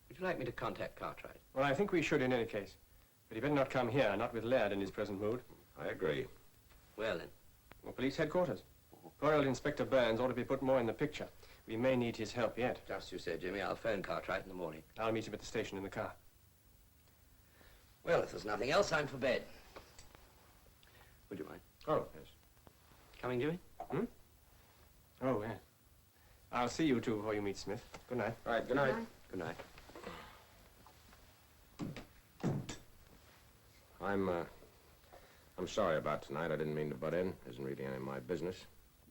Would you like me to contact Cartwright? Well, I think we should in any case. But he better not come here, not with Laird in his present mood. I agree. Well, then. Well, police headquarters. Poor old Inspector Burns ought to be put more in the picture. We may need his help yet. Just you say, Jimmy. I'll phone Cartwright in the morning. I'll meet him at the station in the car. Well, if there's nothing else, I'm for bed. Would you mind? Oh, yes. Coming, Jimmy? Hmm? Oh, yeah. I'll see you two before you meet Smith. Good night. All right, good night. Good night. I'm sorry about tonight. I didn't mean to butt in. Isn't really any of my business.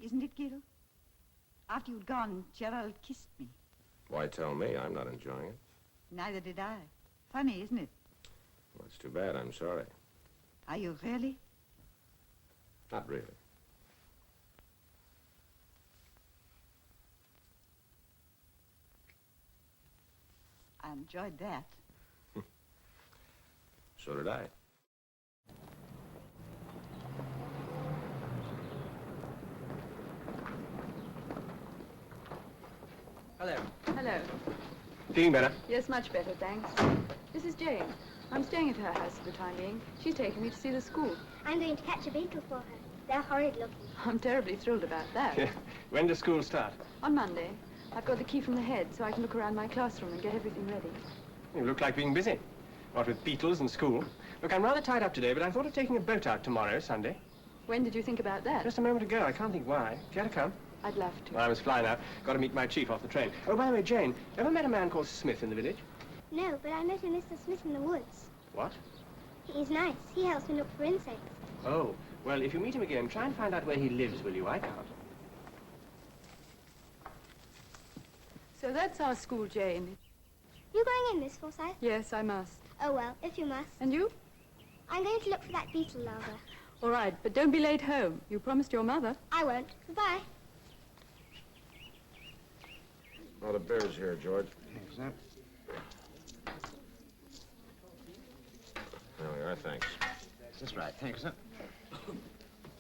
Isn't it, Gil? After you'd gone, Gerald kissed me. Why tell me? I'm not enjoying it. Neither did I. Funny, isn't it? Well, it's too bad. I'm sorry. Are you really? Not really. I enjoyed that. So did I. Hello. Hello. Feeling better? Yes, much better, thanks. This is Jane. I'm staying at her house for the time being. She's taking me to see the school. I'm going to catch a beetle for her. They're horrid looking. I'm terribly thrilled about that. Yeah. When does school start? On Monday. I've got the key from the head, so I can look around my classroom and get everything ready. You look like being busy. What with beetles and school. Look, I'm rather tied up today, but I thought of taking a boat out tomorrow, Sunday. When did you think about that? Just a moment ago. I can't think why. Care to come? I'd love to. Well, I must fly now. Got to meet my chief off the train. Oh, by the way, Jane, ever met a man called Smith in the village? No, but I met a Mr. Smith in the woods. What? He's nice. He helps me look for insects. Oh, well, if you meet him again, try and find out where he lives, will you? I can't. So that's our school, Jane. You going in, Miss Forsyth? Yes, I must. Oh, well, if you must. And you? I'm going to look for that beetle larva. All right, but don't be late home. You promised your mother. I won't. Goodbye. Oh, the beer's here, George. Thanks, sir. There we are, thanks. That's right. Thank you, sir.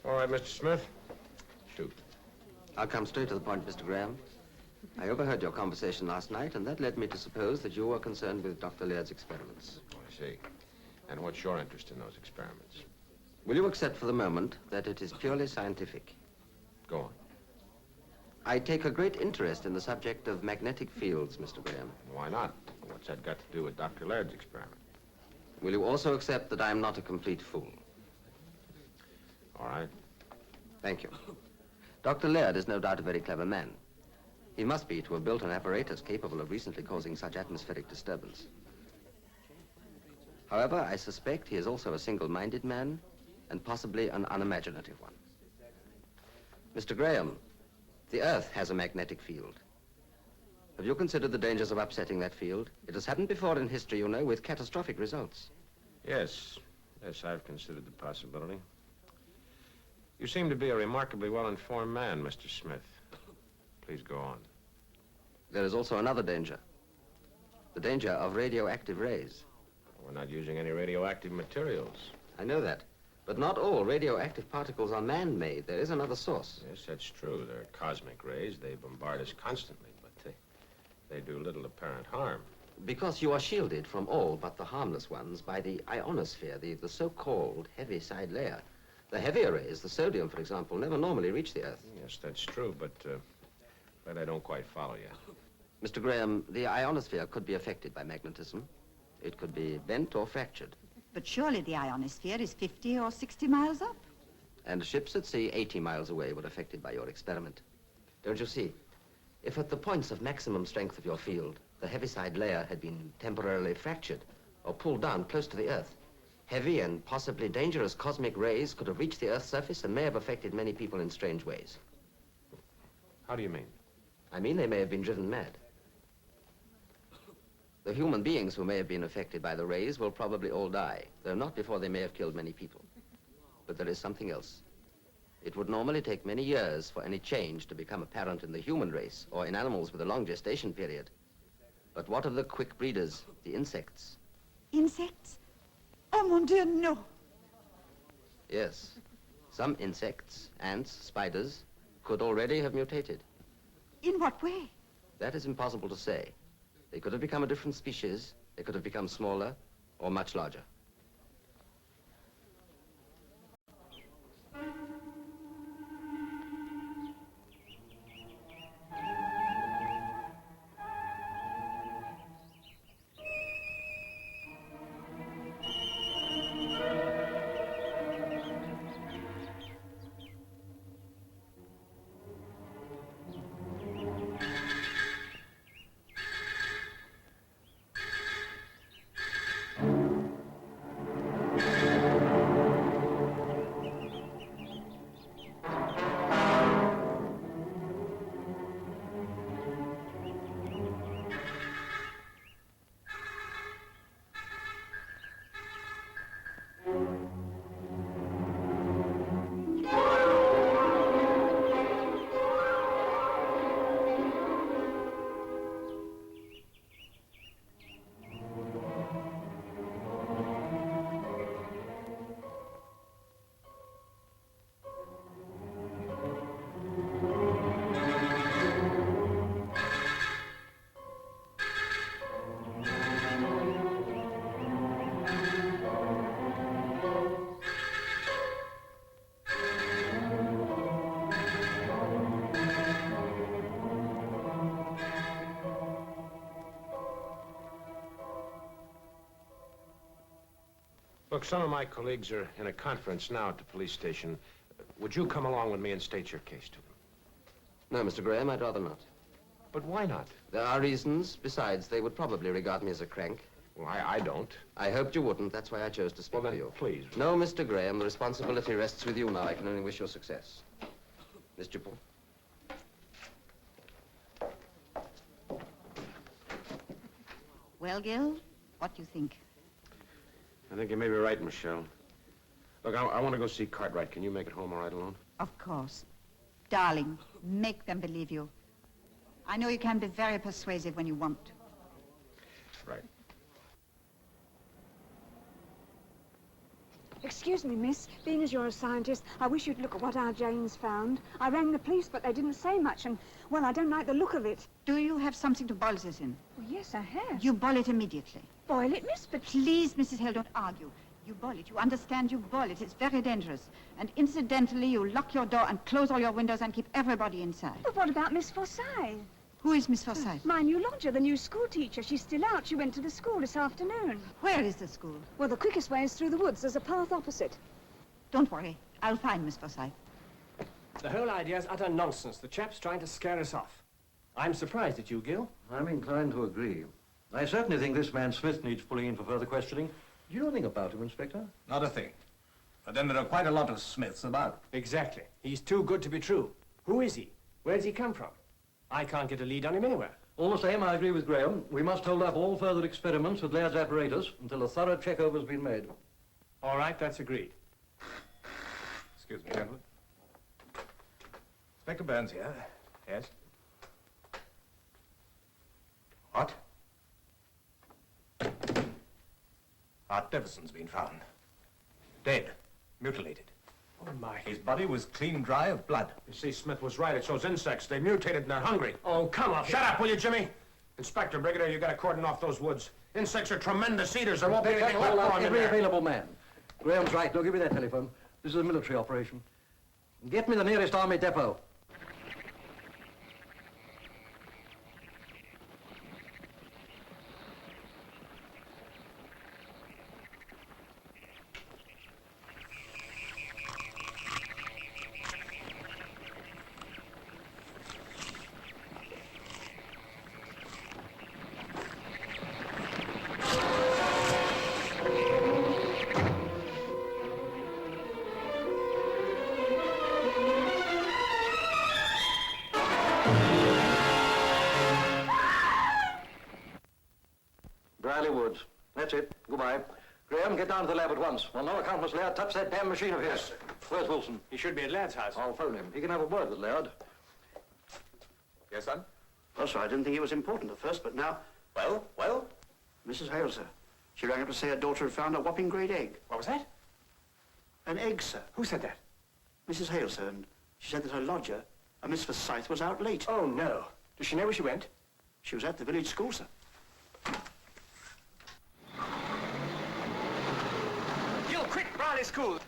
All right, Mr. Smith. Shoot. I'll come straight to the point, Mr. Graham. I overheard your conversation last night, and that led me to suppose that you were concerned with Dr. Laird's experiments. Oh, I see. And what's your interest in those experiments? Will you accept for the moment that it is purely scientific? Go on. I take a great interest in the subject of magnetic fields, Mr. Graham. Why not? What's that got to do with Dr. Laird's experiment? Will you also accept that I am not a complete fool? All right. Thank you. Dr. Laird is no doubt a very clever man. He must be to have built an apparatus capable of recently causing such atmospheric disturbance. However, I suspect he is also a single-minded man and possibly an unimaginative one. Mr. Graham, the Earth has a magnetic field. Have you considered the dangers of upsetting that field? It has happened before in history, you know, with catastrophic results. Yes. Yes, I've considered the possibility. You seem to be a remarkably well-informed man, Mr. Smith. Please go on. There is also another danger. The danger of radioactive rays. We're not using any radioactive materials. I know that. But not all radioactive particles are man-made. There is another source. Yes, that's true. They're cosmic rays. They bombard us constantly, but they do little apparent harm. Because you are shielded from all but the harmless ones by the ionosphere, the so-called heavy side layer. The heavier rays, the sodium, for example, never normally reach the Earth. Yes, that's true, but I don't quite follow you. Mr. Graham, the ionosphere could be affected by magnetism. It could be bent or fractured. But surely the ionosphere is 50 or 60 miles up. And ships at sea 80 miles away were affected by your experiment. Don't you see? If at the points of maximum strength of your field, the heaviside layer had been temporarily fractured or pulled down close to the Earth, heavy and possibly dangerous cosmic rays could have reached the Earth's surface and may have affected many people in strange ways. How do you mean? I mean they may have been driven mad. The human beings who may have been affected by the rays will probably all die, though not before they may have killed many people. But there is something else. It would normally take many years for any change to become apparent in the human race or in animals with a long gestation period. But what of the quick breeders, the insects? Insects? Oh, mon Dieu, no. Yes. Some insects, ants, spiders, could already have mutated. In what way? That is impossible to say. They could have become a different species, they could have become smaller or much larger. Look, some of my colleagues are in a conference now at the police station. Would you come along with me and state your case to them? No, Mr. Graham, I'd rather not. But why not? There are reasons. Besides, they would probably regard me as a crank. Well, I don't. I hoped you wouldn't. That's why I chose to speak Well, to then, you. please. No, Mr. Graham, the responsibility rests with you now. I can only wish you success. Miss Dupont. Well, Gil, what do you think? I think you may be right, Michele. Look, I want to go see Cartwright. Can you make it home all right alone? Of course. Darling, make them believe you. I know you can be very persuasive when you want. Right. Excuse me, miss. Being as you're a scientist, I wish you'd look at what our Jane's found. I rang the police, but they didn't say much, and, well, I don't like the look of it. Do you have something to boil this in? Well, yes, I have. You boil it immediately. Boil it, miss, but... Please, Mrs. Hill, don't argue. You boil it. You understand you boil it. It's very dangerous. And incidentally, you lock your door and close all your windows and keep everybody inside. But what about Miss Forsyth? Who is Miss Forsyth? My new lodger, the new school teacher. She's still out. She went to the school this afternoon. Where is the school? Well, the quickest way is through the woods. There's a path opposite. Don't worry. I'll find Miss Forsyth. The whole idea is utter nonsense. The chap's trying to scare us off. I'm surprised at you, Gil. I'm inclined to agree. I certainly think this man Smith needs pulling in for further questioning. Do you know anything about him, Inspector? Not a thing. But then there are quite a lot of Smiths about. Exactly. He's too good to be true. Who is he? Where does he come from? I can't get a lead on him anywhere. All the same, I agree with Graham. We must hold up all further experiments with Laird's apparatus until a thorough check-over's been made. All right, that's agreed. Excuse me, gentlemen. Inspector Burns here. Yes? What? Art Deverson's been found. Dead. Mutilated. Oh, my. His body was clean dry of blood. You see, Smith was right. It's those insects. They mutated and they're hungry. Oh, come on. Shut up, will you, Jimmy? Inspector, Brigadier, you got to cordon off those woods. Insects are tremendous eaters. There won't be anything left for them in Every there. available man. Graham's right. Now give me that telephone. This is a military operation. Get me the nearest army depot. Woods. That's it. Goodbye. Graham, get down to the lab at once. On no account must Laird touch that damn machine of his. Where's Wilson? He should be at Laird's house. I'll phone him. He can have a word with Laird. Yes, son? Well, sir, I didn't think it was important at first, but now... Well? Mrs. Hale, sir. She rang up to say her daughter had found a whopping great egg. What was that? An egg, sir. Who said that? Mrs. Hale, sir, and she said that her lodger, a Miss Forsyth, was out late. Oh, no. Does she know where she went? She was at the village school, sir. Gil, quick, Brierley School.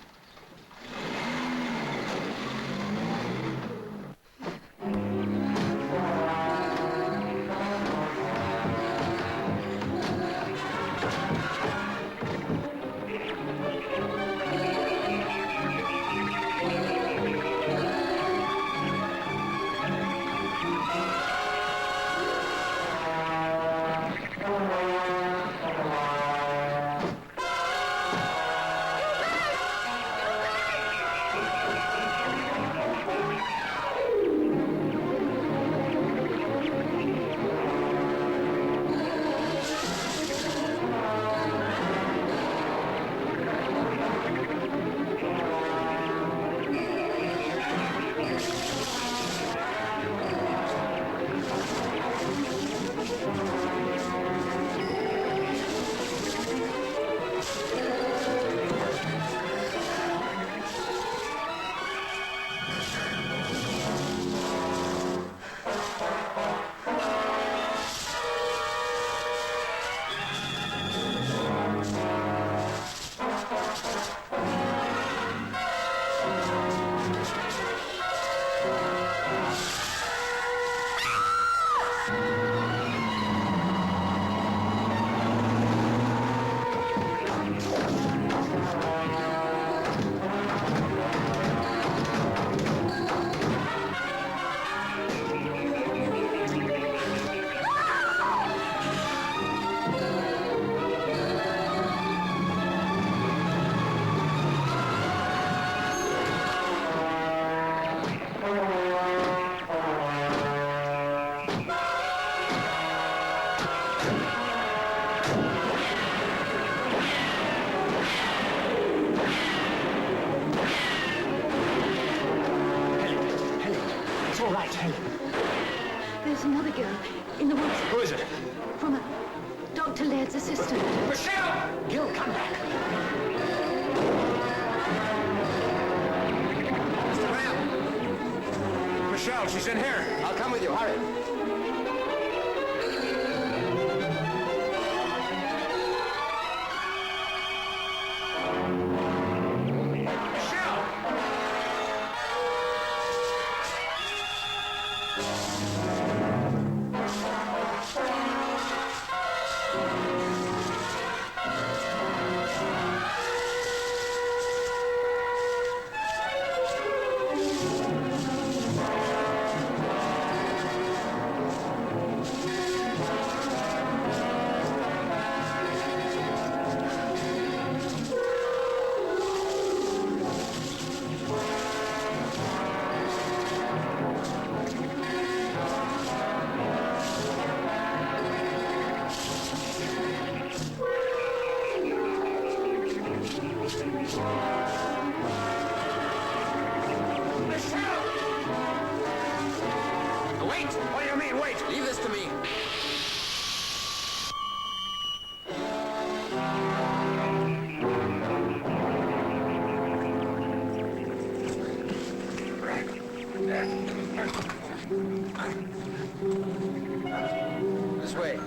Michele. There's another girl in the woods. Who is it? From Dr. Laird's assistant. Michele! Gil, come back. Mr. Graham! Michele, she's in here. I'll come with you. Hurry. Wait! What do you mean, wait? Leave this to me. This way.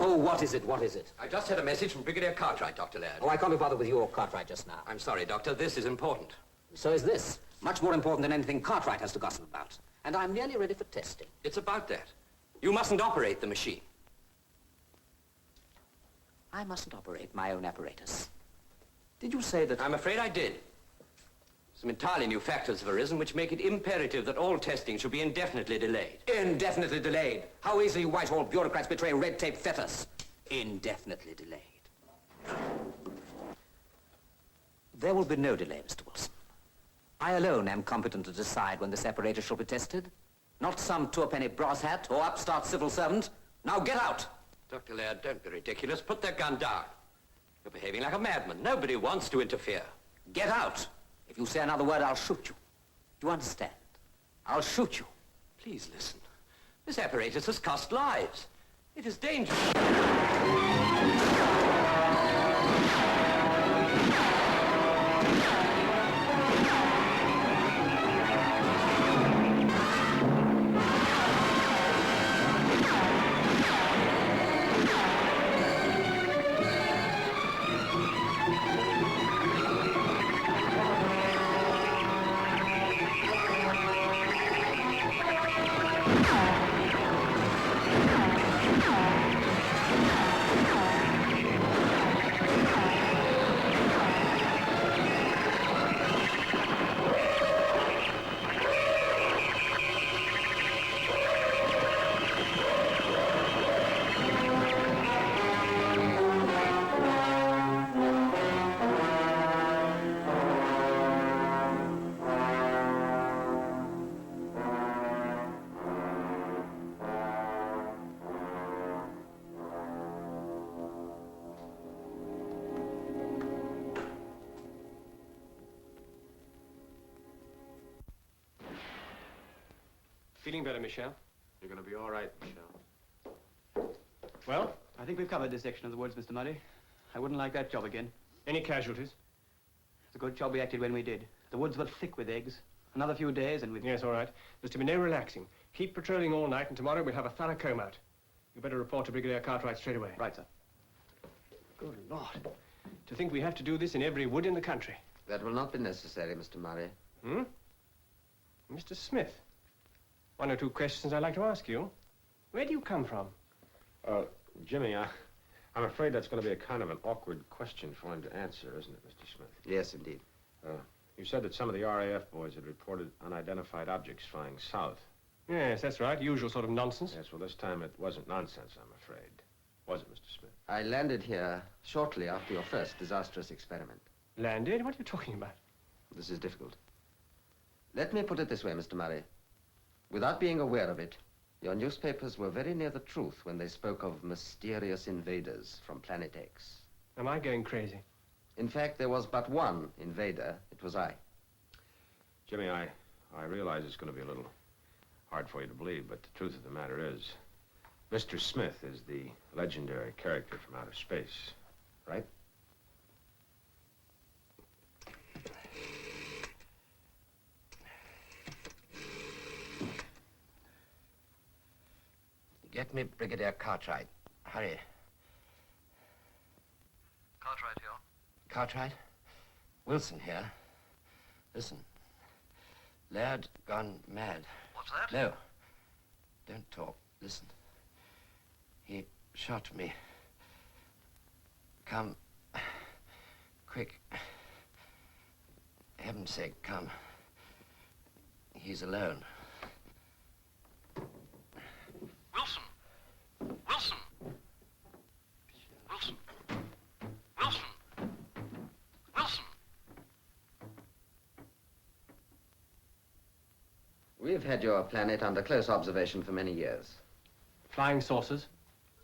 Oh, what is it? What is it? I just had a message from Brigadier Cartwright, Dr. Laird. Oh, I can't be bothered with you or Cartwright just now. I'm sorry, Doctor. This is important. So is this. Much more important than anything Cartwright has to gossip about. And I'm nearly ready for testing. It's about that. You mustn't operate the machine. I mustn't operate my own apparatus. Did you say that... I'm afraid I did. Some entirely new factors have arisen which make it imperative that all testing should be indefinitely delayed. Indefinitely delayed. How easily Whitehall bureaucrats betray red tape fetters. Indefinitely delayed. There will be no delay, Mr. Wilson. I alone am competent to decide when this apparatus shall be tested. Not some two-penny brass hat or upstart civil servant. Now get out! Dr. Laird, don't be ridiculous. Put that gun down. You're behaving like a madman. Nobody wants to interfere. Get out! If you say another word, I'll shoot you. Do you understand? I'll shoot you. Please listen. This apparatus has cost lives. It is dangerous. Feeling better, Michele? You're going to be all right, Michele. Well? I think we've covered this section of the woods, Mr. Murray. I wouldn't like that job again. Any casualties? It's a good job we acted when we did. The woods were thick with eggs. Another few days and we'd... Yes, all right. There's to be no relaxing. Keep patrolling all night, and tomorrow we'll have a thorough comb out. You better report to Brigadier Cartwright straight away. Right, sir. Good Lord. To think we have to do this in every wood in the country. That will not be necessary, Mr. Murray. Hmm? Mr. Smith, one or two questions I'd like to ask you. Where do you come from? Jimmy, I'm afraid that's going to be a kind of an awkward question for him to answer, isn't it, Mr. Smith? Yes, indeed. You said that some of the RAF boys had reported unidentified objects flying south. Yes, that's right. Usual sort of nonsense. Yes, well, this time it wasn't nonsense, I'm afraid. Was it, Mr. Smith? I landed here shortly after your first disastrous experiment. Landed? What are you talking about? This is difficult. Let me put it this way, Mr. Murray. Without being aware of it, your newspapers were very near the truth when they spoke of mysterious invaders from Planet X. Am I going crazy? In fact, there was but one invader. It was I. Jimmy, I realize it's going to be a little hard for you to believe, but the truth of the matter is, Mr. Smith is the legendary character from outer space, right? Get me Brigadier Cartwright. Hurry. Cartwright here. Cartwright? Wilson here. Listen. Laird gone mad. What's that? No. Don't talk. Listen. He shot me. Come. Quick. Heaven's sake, come. He's alone. Wilson! Wilson! Wilson! Wilson! Wilson! We've had your planet under close observation for many years. Flying saucers?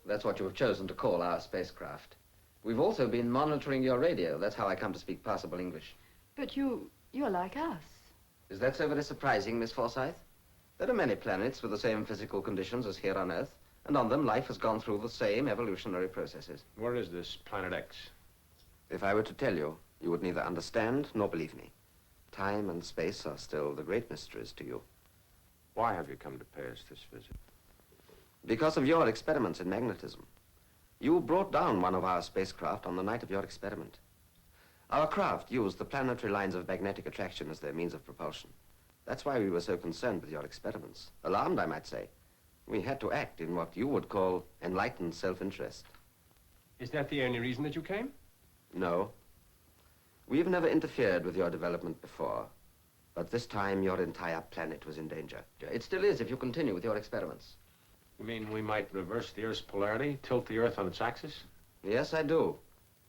That's what you have chosen to call our spacecraft. We've also been monitoring your radio. That's how I come to speak passable English. But you're like us. Is that so very surprising, Miss Forsyth? There are many planets with the same physical conditions as here on Earth, and on them life has gone through the same evolutionary processes. Where is this Planet X? If I were to tell you, you would neither understand nor believe me. Time and space are still the great mysteries to you. Why have you come to pay us this visit? Because of your experiments in magnetism. You brought down one of our spacecraft on the night of your experiment. Our craft used the planetary lines of magnetic attraction as their means of propulsion. That's why we were so concerned with your experiments. Alarmed, I might say. We had to act in what you would call enlightened self-interest. Is that the only reason that you came? No. We've never interfered with your development before. But this time, your entire planet was in danger. It still is if you continue with your experiments. You mean we might reverse the Earth's polarity, tilt the Earth on its axis? Yes, I do.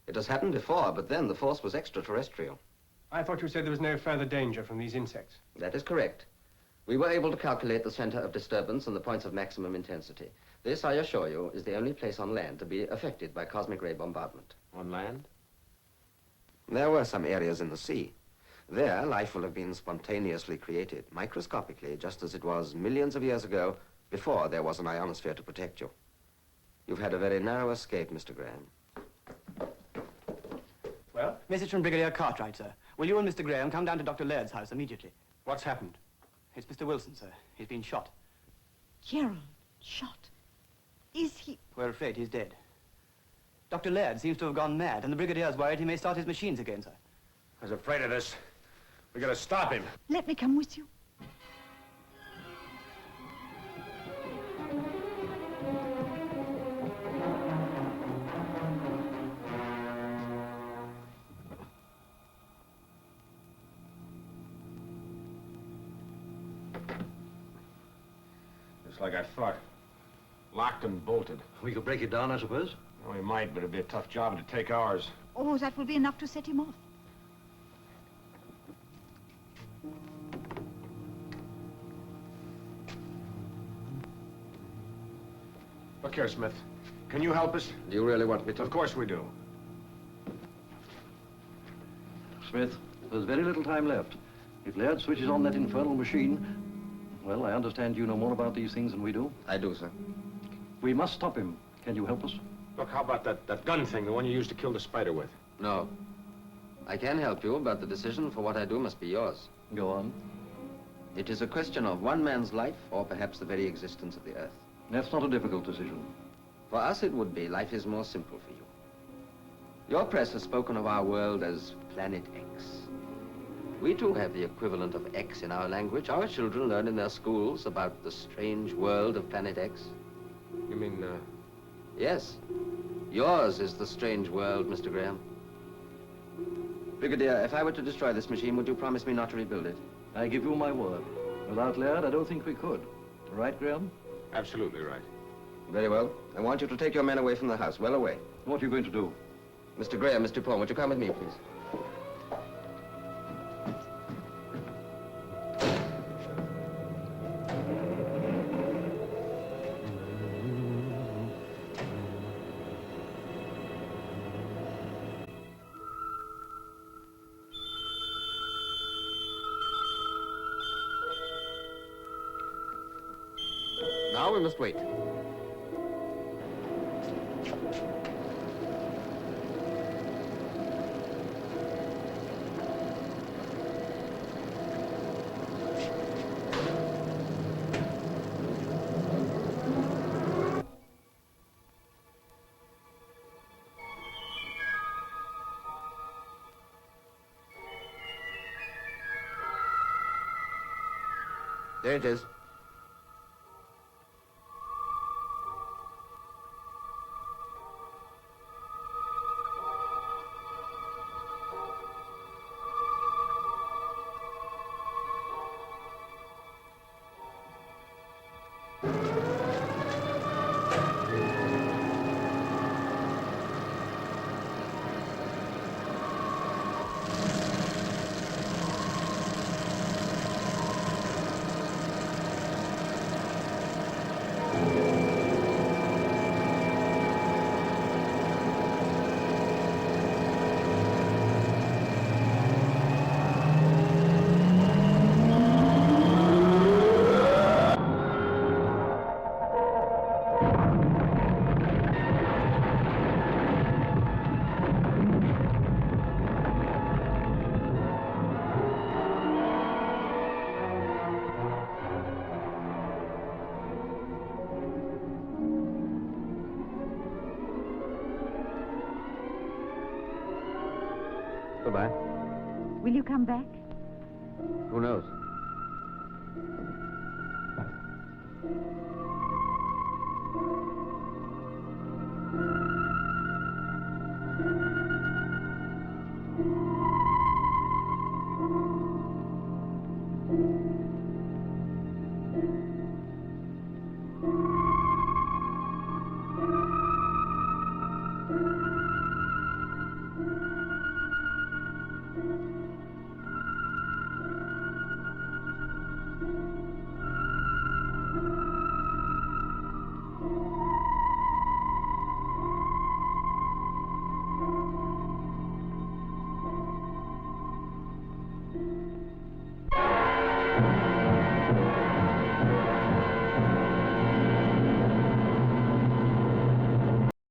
It has happened before, but then the force was extraterrestrial. I thought you said there was no further danger from these insects. That is correct. We were able to calculate the center of disturbance and the points of maximum intensity. This, I assure you, is the only place on land to be affected by cosmic ray bombardment. On land? There were some areas in the sea. There, life will have been spontaneously created, microscopically, just as it was millions of years ago, before there was an ionosphere to protect you. You've had a very narrow escape, Mr. Graham. Well? Message from Brigadier Cartwright, sir. Will you and Mr. Graham come down to Dr. Laird's house immediately? What's happened? It's Mr. Wilson, sir. He's been shot. Gerald, shot. Is he... We're afraid he's dead. Dr. Laird seems to have gone mad, and the Brigadier's worried he may start his machines again, sir. I was afraid of this. We gotta stop him. Let me come with you. Just like I thought. Locked and bolted. We could break it down, I suppose. Well, we might, but it'd be a tough job. It'd take hours. Oh, that will be enough to set him off. Look here, Smith. Can you help us? Do you really want me to? Of course we do. Smith, there's very little time left. If Laird switches on that infernal machine, Well, I understand you know more about these things than we do. I do, sir. We must stop him. Can you help us? Look, how about that gun thing, the one you used to kill the spider with? No. I can help you, but the decision for what I do must be yours. Go on. It is a question of one man's life, or perhaps the very existence of the Earth. That's not a difficult decision. For us, it would be. Life is more simple for you. Your press has spoken of our world as Planet X. We too have the equivalent of X in our language. Our children learn in their schools about the strange world of Planet X. You mean, Yes. Yours is the strange world, Mr. Graham. Brigadier, if I were to destroy this machine, would you promise me not to rebuild it? I give you my word. Without Laird, I don't think we could. Right, Graham? Absolutely right. Very well. I want you to take your men away from the house, well away. What are you going to do? Mr. Graham, Mr. Dupont, would you come with me, please? Now we must wait. There it is. Goodbye. Will you come back? Who knows?